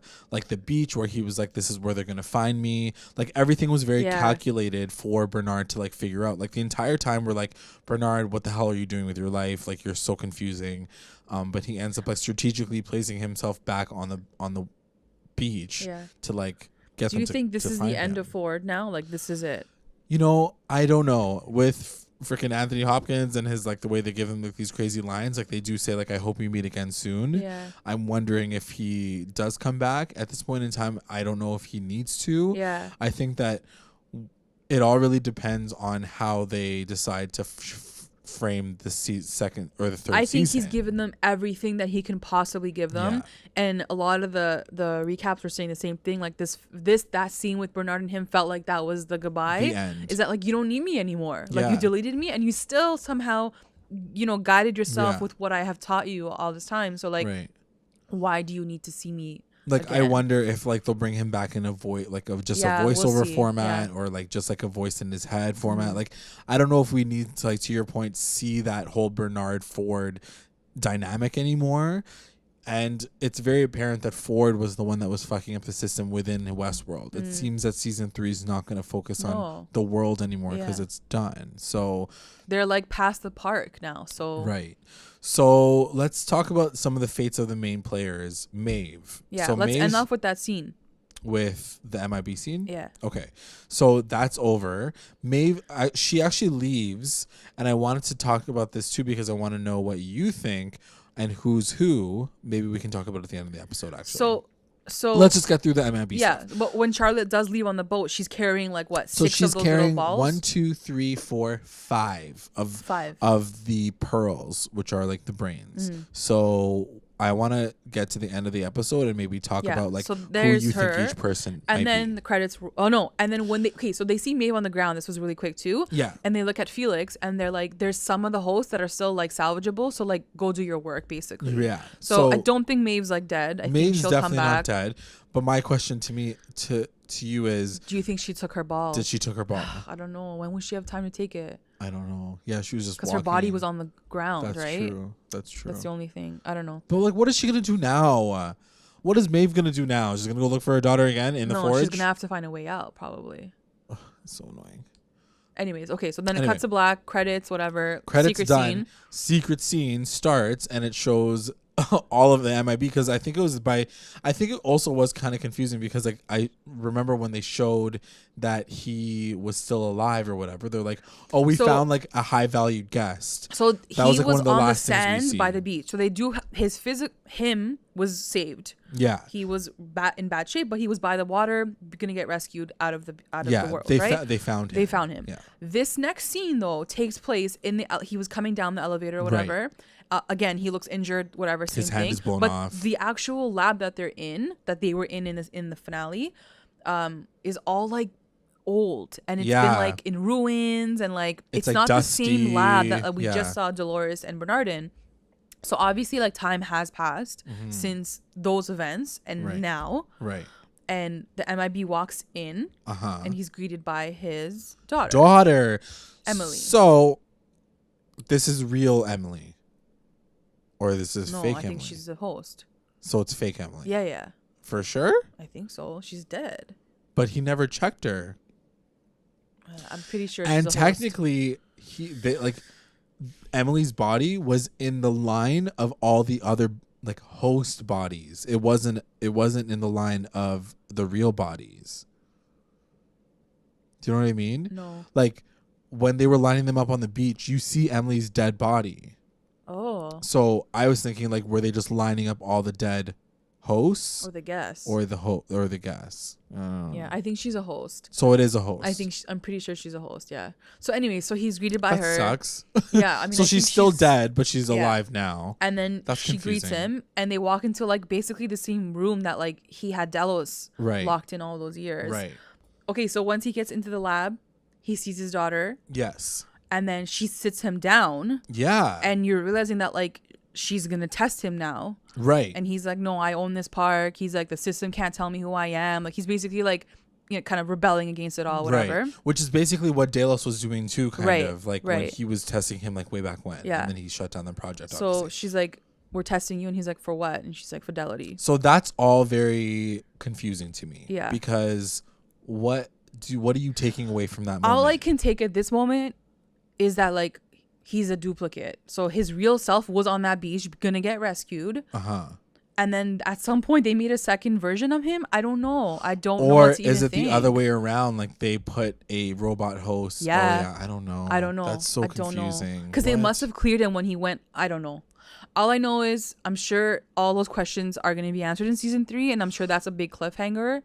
beach where he was like, this is where they're gonna find me. Like everything was very calculated for Bernard to like figure out. Like the entire time we're like, Bernard, what the hell are you doing with your life? Like you're so confusing. But he ends up like strategically placing himself back on the beach to like get. Do you think this is the end of Ford now? Like this is it? You know, I don't know. With freaking Anthony Hopkins and his like the way they give him like these crazy lines, like they do say like, I hope we meet again soon. Yeah. I'm wondering if he does come back at this point in time. I don't know if he needs to. Yeah. I think that it all really depends on how they decide to frame the second or the third season. I think he's given them everything that he can possibly give them, and a lot of the recaps were saying the same thing. Like that scene with Bernard and him felt like that was the goodbye. The end. Is that like you don't need me anymore? Like you deleted me, and you still somehow, guided yourself with what I have taught you all this time. So like, why do you need to see me? Like again? I wonder if like they'll bring him back in a voice, like of just a voiceover format, or like just like a voice in his head format. Like I don't know if we need to, like to your point, see that whole Bernard Ford dynamic anymore. And it's very apparent that Ford was the one that was fucking up the system within Westworld. It seems that season 3 is not going to focus on the world anymore because it's done. So they're like past the park now. So right. So let's talk about some of the fates of the main players. Maeve. Yeah, so let's end off with that scene. With the MIB scene? Yeah. Okay. So that's over. Maeve, she actually leaves. And I wanted to talk about this too because I want to know what you think and who's who. Maybe we can talk about it at the end of the episode, actually. So let's just get through the MIB stuff. Yeah, but when Charlotte does leave on the boat, she's carrying like what? So 6 of those little balls? 1, 2, 3, 4, 5 of the pearls, which are like the brains. So I want to get to the end of the episode and maybe talk about like who you think each person and might then be. The credits. And then when so they see Maeve on the ground. This was really quick too. Yeah. And they look at Felix and they're like, there's some of the hosts that are still like salvageable. So like, go do your work basically. Yeah. So I don't think Maeve's like dead. I think she'll definitely come back. not dead. But my question to you is, do you think she took her ball? Did she took her ball? I don't know. When would she have time to take it? I don't know. Yeah, she was just because her body was on the ground. That's right? True. That's true. That's the only thing. I don't know. But like, what is she gonna do now? What is Maeve gonna do now? She's gonna go look for her daughter again in the forge? No, she's gonna have to find a way out probably. Ugh, it's so annoying. Anyways, okay, so then it cuts to black, credits, whatever. Credits secret done. Scene. Secret scene starts and it shows all of the MIB because I think it also was kind of confusing because like I remember when they showed that he was still alive or whatever, they're like, oh, we found like a high valued guest. So he was on the sand by the beach. So they do him was saved. Yeah, he was in bad shape, but he was by the water, gonna get rescued out of the world. They found him. They found him. Yeah. This next scene though takes place in he was coming down the elevator or whatever. Right. Again, he looks injured. Whatever. Same His hand thing. is blown off. But the actual lab that they were in the finale, is all like old and it's been like in ruins and like it's like not dusty. The same lab that we just saw Dolores and Bernard in. So obviously like time has passed since those events and now. Right. And the MIB walks in and he's greeted by his daughter. Emily. So this is real Emily. Or this is fake Emily? No, I think she's the host. So it's fake Emily? Yeah. For sure? I think so. She's dead. But he never checked her. I'm pretty sure she's a technically, Emily's body was in the line of all the other like host bodies. It wasn't in the line of the real bodies. Do you know what I mean? No. Like when they were lining them up on the beach, you see Emily's dead body. Oh. So I was thinking like, were they just lining up all the dead hosts or the guests or the guests? Yeah, I think she's a host. So it is a host. I think I'm pretty sure she's a host. Yeah. So anyway, so he's greeted by her. That sucks. Yeah, I mean. So she's still dead, but she's alive now. And then she greets him, and they walk into like basically the same room that like he had Delos locked in all those years. Right. Okay, so once he gets into the lab, he sees his daughter. Yes. And then she sits him down. Yeah. And you're realizing that like she's gonna test him now, right? And he's like, no, I own this park. He's like, the system can't tell me who I am. Like, he's basically like, you know, kind of rebelling against it all, whatever. Right. Which is basically what Delos was doing too, kind of like when he was testing him like way back when, and then he shut down the project. So obviously. She's like, we're testing you, and he's like, for what? And she's like, fidelity. So that's all very confusing to me. Yeah. Because what are you taking away from that moment? All I can take at this moment is that like he's a duplicate. So his real self was on that beach gonna get rescued. And then at some point they made a second version of him. I don't know. I don't know. Or is it the other way around? Like they put a robot host. Yeah. I don't know. That's so confusing. Because they must have cleared him when he went. I don't know. All I know is I'm sure all those questions are going to be answered in season 3. And I'm sure that's a big cliffhanger.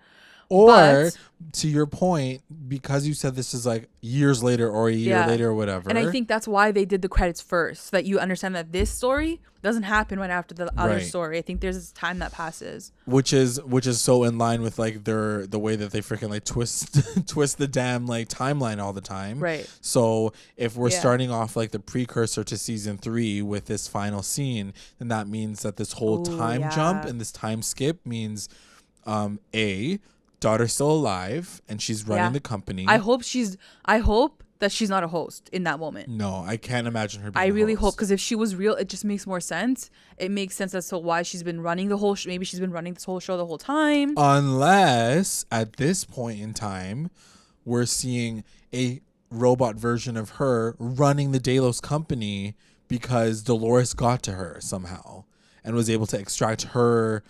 Or to your point, because you said this is like years later or a year later or whatever. And I think that's why they did the credits first, so that you understand that this story doesn't happen right after the other story. I think there's this time that passes. Which is so in line with like the way that they freaking like twist the damn like timeline all the time. Right. So if we're starting off like the precursor to season 3 with this final scene, then that means that this whole time jump and this time skip means daughter's still alive and she's running the company. I hope that she's not a host in that moment. No, I can't imagine her being I really a host. hope, because if she was real, it just makes more sense. It makes sense as to why she's been running the whole maybe she's been running this whole show the whole time. Unless at this point in time we're seeing a robot version of her running the Delos company because Dolores got to her somehow and was able to extract her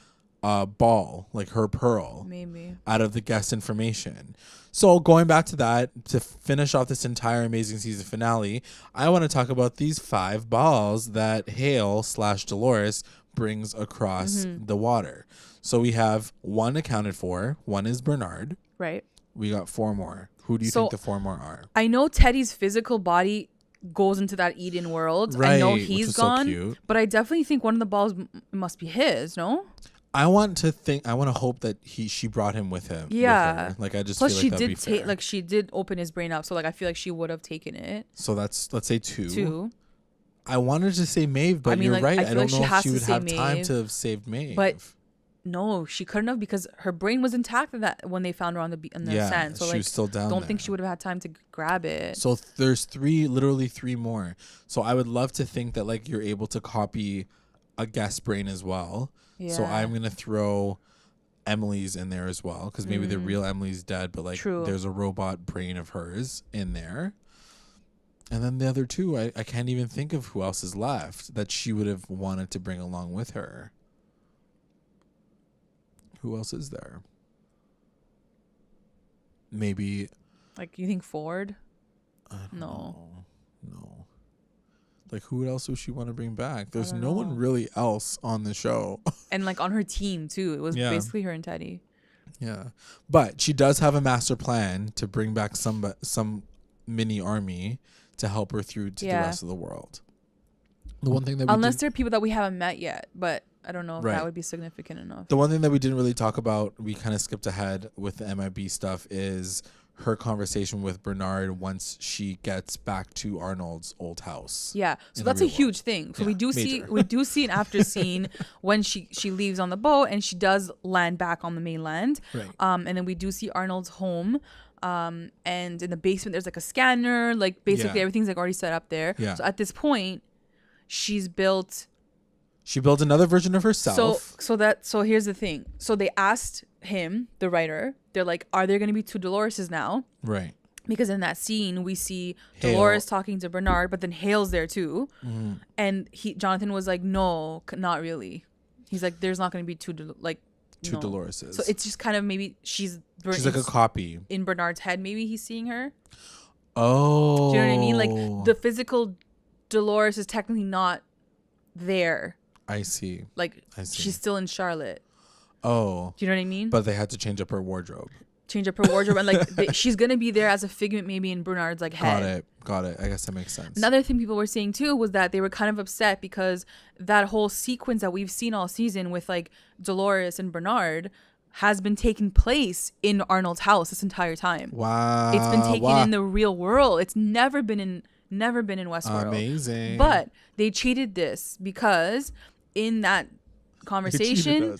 ball, like her pearl, maybe, out of the guest information. So going back to that, to finish off this entire amazing season finale, I want to talk about these 5 balls that Hale/Dolores brings across the water. So we have 1 accounted for. 1 is Bernard. Right. We got 4 more. Who do you think the 4 more are? I know Teddy's physical body goes into that Eden world. Right, I know he's gone, so but I definitely think one of the balls must be his. No. I want to hope that she brought him with him. Yeah. With like I just plus feel she like that'd be fair. like she did open his brain up, so like I feel like she would have taken it. So let's say 2. 2. I wanted to say Maeve, but I mean, you're right. I don't know if she would have Maeve, time to have saved Maeve. But no, she couldn't have, because her brain was intact when they found her on the sand. So she was still down. Don't think she would have had time to grab it. So there's literally 3 more. So I would love to think that like you're able to copy a guest brain as well. Yeah. So I'm gonna throw Emily's in there as well, because maybe the real Emily's dead, but like there's a robot brain of hers in there. And then the other 2, I can't even think of who else is left that she would have wanted to bring along with her. Who else is there? Maybe. Like, you think Ford? No. Like, who else would she want to bring back? There's no one really else on the show. And like on her team too. It was basically her and Teddy. Yeah. But she does have a master plan to bring back some mini army to help her through to the rest of the world. The one thing that unless there are people that we haven't met yet, but I don't know if that would be significant enough. The one thing that we didn't really talk about, we kind of skipped ahead with the MIB stuff, is her conversation with Bernard once she gets back to Arnold's old house. Yeah, so that's a huge thing. So we do see an after scene when she leaves on the boat and she does land back on the mainland. Right. And then we do see Arnold's home. And in the basement there's like a scanner, like basically everything's like already set up there. Yeah. So at this point, she built another version of herself. So here's the thing. So they asked him, the writer, they're like, are there going to be 2 Doloreses now? Right. Because in that scene we see Dolores talking to Bernard, but then Hale's there too. Mm. And Jonathan was like, no, not really. He's like, there's not going to be 2 Doloreses. So it's just kind of maybe she's like a copy in Bernard's head. Maybe he's seeing her. Oh. Do you know what I mean? Like the physical Dolores is technically not there. I see. She's still in Charlotte. Oh. Do you know what I mean? But they had to change up her wardrobe. And like she's gonna be there as a figment maybe in Bernard's like head. Got it. I guess that makes sense. Another thing people were saying too was that they were kind of upset because that whole sequence that we've seen all season with like Dolores and Bernard has been taking place in Arnold's house this entire time. Wow. It's been taken in the real world. It's never been in never been in Westworld. Amazing. But they cheated this because in that conversation,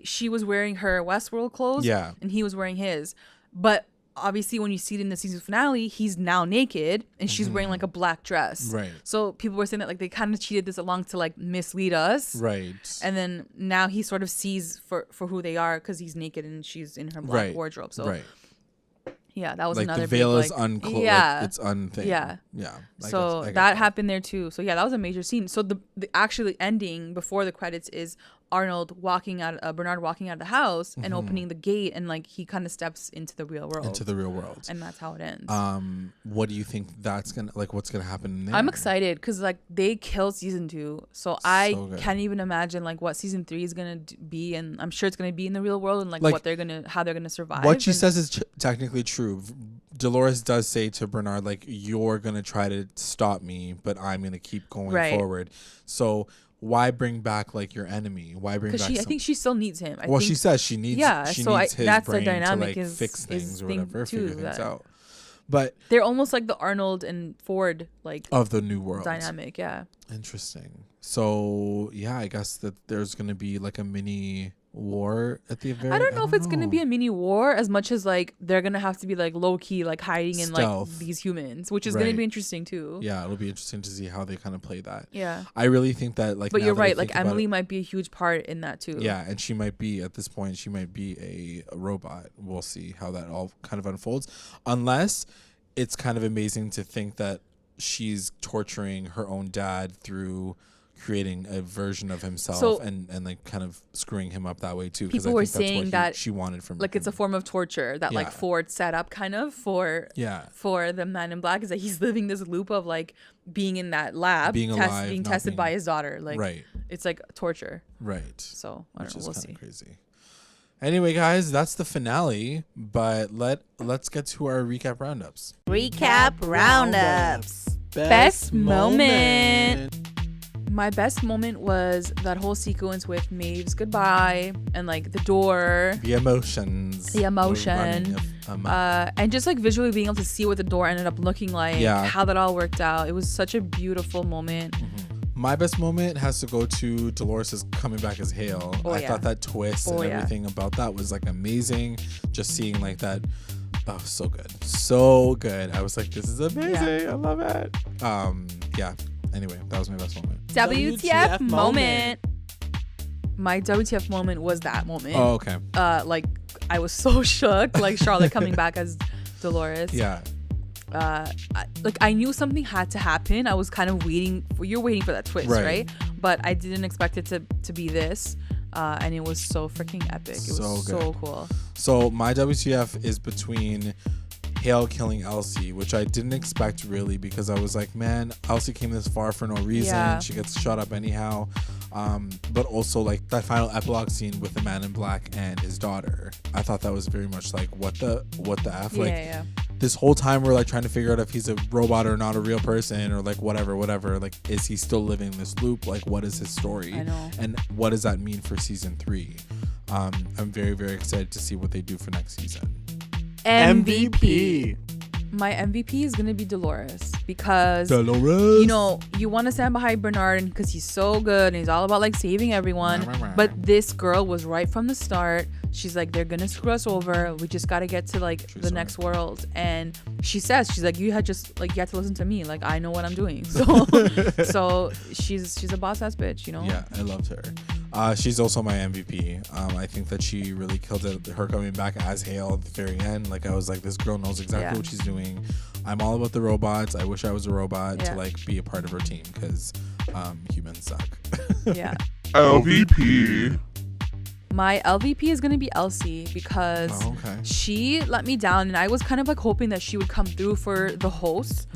she was wearing her Westworld clothes, and he was wearing his. But obviously, when you see it in the season finale, he's now naked and she's wearing like a black dress. Right. So people were saying that like they kind of cheated this along to like mislead us. Right. And then now he sort of sees for who they are because he's naked and she's in her black wardrobe. So yeah, that was like another the veil big, is like, unclosed. yeah, like it's unthing. Yeah. Yeah. So that happened there too. So yeah, that was a major scene. So the actually ending before the credits is Bernard walking out of the house and opening the gate, and like he kind of steps into the real world. And that's how it ends. What do you think that's gonna like? What's gonna happen there? I'm excited because like they killed season 2, so I can't even imagine like what season 3 is gonna be, and I'm sure it's gonna be in the real world and like how they're gonna survive. What she says is technically true. Dolores does say to Bernard like, "You're gonna try to stop me, but I'm gonna keep going forward." So why bring back like your enemy? Why bring back? I think she still needs him. She says she needs. Yeah, she needs his that's brain the dynamic to like fix things or whatever, figure things out. But they're almost like the Arnold and Ford like of the new world dynamic. Yeah. Interesting. So yeah, I guess that there's gonna be like a mini war at the very. I don't know if it's gonna be a mini war as much as like they're gonna have to be like low key, like hiding in like these humans, which is gonna be interesting too. Yeah, it'll be interesting to see how they kind of play that. Yeah, I really think that like. But you're right. Like Emily might be a huge part in that too. Yeah, and she might be at this point. She might be a robot. We'll see how that all kind of unfolds. Unless it's kind of amazing to think that she's torturing her own dad through creating a version of himself and like kind of screwing him up that way too. People were saying that she wanted from like him. It's a form of torture that like Ford set up kind of for the Man in Black, is that he's living this loop of like being in that lab, being tested by his daughter. Like it's like torture. Right. So I don't know. We'll see. Crazy. Anyway, guys, that's the finale. But let's get to our recap roundups. Recap roundups. Best moment. My best moment was that whole sequence with Maeve's goodbye and like the door, the emotion, and just like visually being able to see what the door ended up looking like, how that all worked out. It was such a beautiful moment. My best moment has to go to Dolores' coming back as Hale. I thought that twist and everything about that was like amazing. Just seeing like that. Oh, so good. I was like, this is amazing. I love it. Anyway, that was my best moment. WTF moment. My WTF moment was that moment. Oh, okay. Like I was so shook, like Charlotte coming back as Dolores. Yeah. I knew something had to happen. I was kind of waiting for that twist, right? But I didn't expect it to be this. And it was so freaking epic. It was so cool. So my WTF is between Hale killing Elsie, which I didn't expect really, because I was like, man, Elsie came this far for no reason. She gets shot up anyhow. But also like that final epilogue scene with the Man in Black and his daughter. I thought that was very much like, what the F? This whole time we're like trying to figure out if he's a robot or not a real person, or like whatever. Like, is he still living this loop? Like, what is his story? I know. And what does that mean for season 3? I'm very, very excited to see what they do for next season. MVP. My MVP is gonna be Dolores, because you know you want to stand behind Bernard because he's so good and he's all about like saving everyone. But this girl was right from the start. She's like, they're gonna screw us over. We just gotta get to like the next world. And she's like, you had to listen to me. Like, I know what I'm doing. So she's a boss ass bitch, you know. Yeah, I loved her. She's also my MVP. I think that she really killed it. Her coming back as Hale at the very end. Like, I was like, this girl knows exactly what she's doing. I'm all about the robots. I wish I was a robot to like be a part of her team, because humans suck. Yeah. LVP. My LVP is going to be Elsie, because she let me down, and I was kind of like hoping that she would come through for the host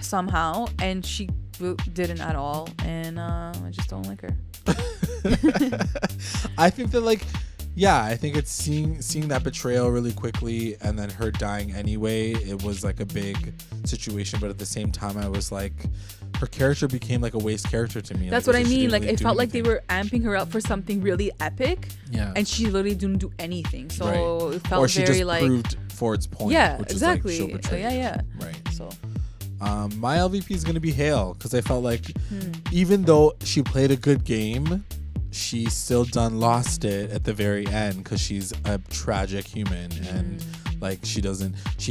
somehow, and she didn't at all, and I just don't like her. I think that I think it's seeing that betrayal really quickly and then her dying anyway. It was like a big situation, but at the same time I was like, her character became like a waste character to me. That's what I mean. Like, it felt like they were amping her up for something really epic, and she literally didn't do anything. So it felt or she very just like proved Ford's point. Yeah, which exactly. Is like, she'll betray you. Yeah. Right. So My LVP is going to be Hale, because I felt like even though she played a good game, she still lost it at the very end, because she's a tragic human and like she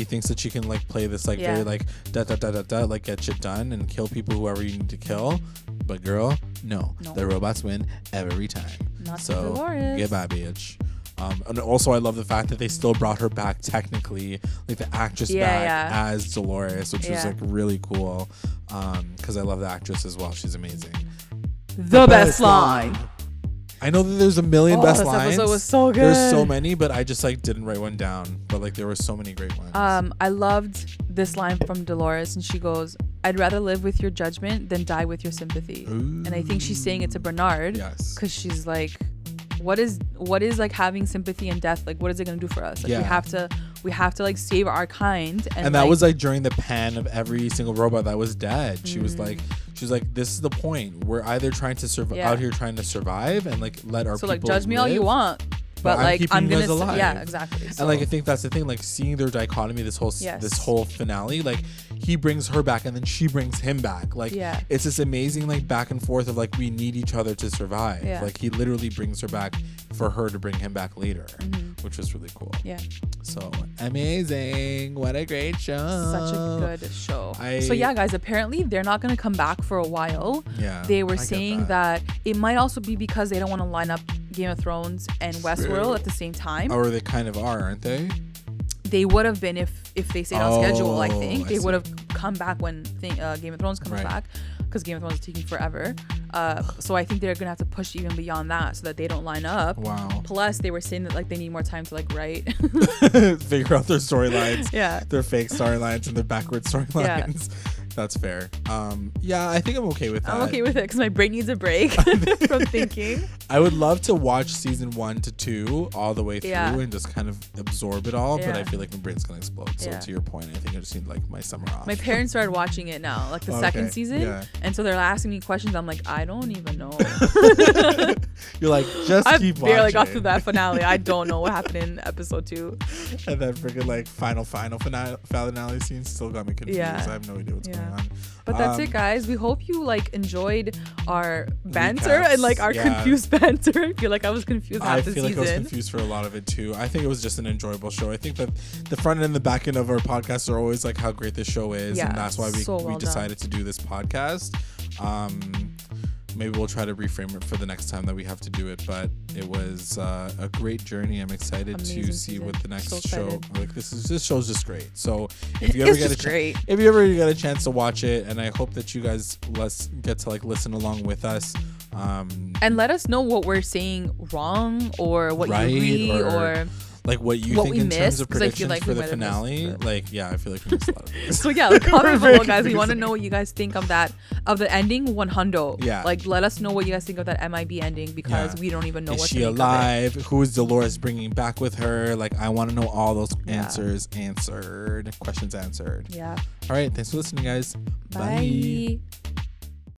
thinks that she can like play this like very like like get shit done and kill people, whoever you need to kill. But girl, no. The robots win every time. Not so Dolores. Goodbye, bitch. And also I love the fact that they still brought her back technically, like the actress back as Dolores, which was like really cool, because I love the actress as well. She's amazing. The best line. I know that there's a million best lines. This episode was so good. There's so many, but I just like didn't write one down. But like there were so many great ones. I loved this line from Dolores, and she goes, "I'd rather live with your judgment than die with your sympathy." Ooh. And I think she's saying it to Bernard. Yes. Because she's like, what is like having sympathy in death? Like, what is it gonna do for us? Like, we have to like save our kind. And that was like during the pan of every single robot that was dead. She was like, this is the point. We're either trying to survive out here, trying to survive, and like let our people like judge me all you want, but like I'm gonna alive. Yeah, exactly. And like I think that's the thing. Like seeing their dichotomy, this whole finale, like he brings her back and then she brings him back. Like it's this amazing like back and forth of like we need each other to survive. Like he literally brings her back for her to bring him back later, which was really cool. Yeah. So amazing. What a great show. Such a good show. So yeah, guys, apparently they're not going to come back for a while. Yeah. They were saying that it might also be because they don't want to line up Game of Thrones and Westworld at the same time. Or they kind of are, aren't they? They would have been if they stayed on schedule. I think they would have come back when Game of Thrones comes back, because Game of Thrones is taking forever. So I think they're gonna have to push even beyond that so that they don't line up. Wow. Plus they were saying that like they need more time to like write, figure out their storylines. Their fake storylines and their backward storylines. That's fair. Yeah, I think I'm okay with that. I'm okay with it because my brain needs a break from thinking. I would love to watch season 1 to 2 all the way through and just kind of absorb it all, but I feel like my brain's gonna explode. So to your point, I think I just need like my summer off. My parents started watching it now, like the second season, and so they're asking me questions. I'm like, I don't even know. You're like, just keep watching. I barely got through that finale. I don't know what happened in episode 2. And then freaking like final finale scene still got me confused. I have no idea what's going on. But that's it, guys. We hope you like enjoyed our banter and like our confused banter. I feel like I was confused half the season. I feel like I was confused for a lot of it too. I think it was just an enjoyable show. I think that the front end and the back end of our podcast are always like how great this show is, and that's why we decided to do this podcast. Maybe we'll try to reframe it for the next time that we have to do it, but it was a great journey. I'm excited to see what the next show. Like this show's just great. So if you ever get a chance to watch it, and I hope that you guys get to like listen along with us, and let us know what we're saying wrong or what you agree or like what you think in terms of predictions for the finale. Like, I feel like we missed a lot of things. So like comment below, guys. We want to know what you guys think of that, of the ending 100. Yeah. Like, let us know what you guys think of that MIB ending, because we don't even know what's she alive? Who is Dolores bringing back with her? Like, I want to know all those questions answered. Yeah. All right. Thanks for listening, guys. Bye.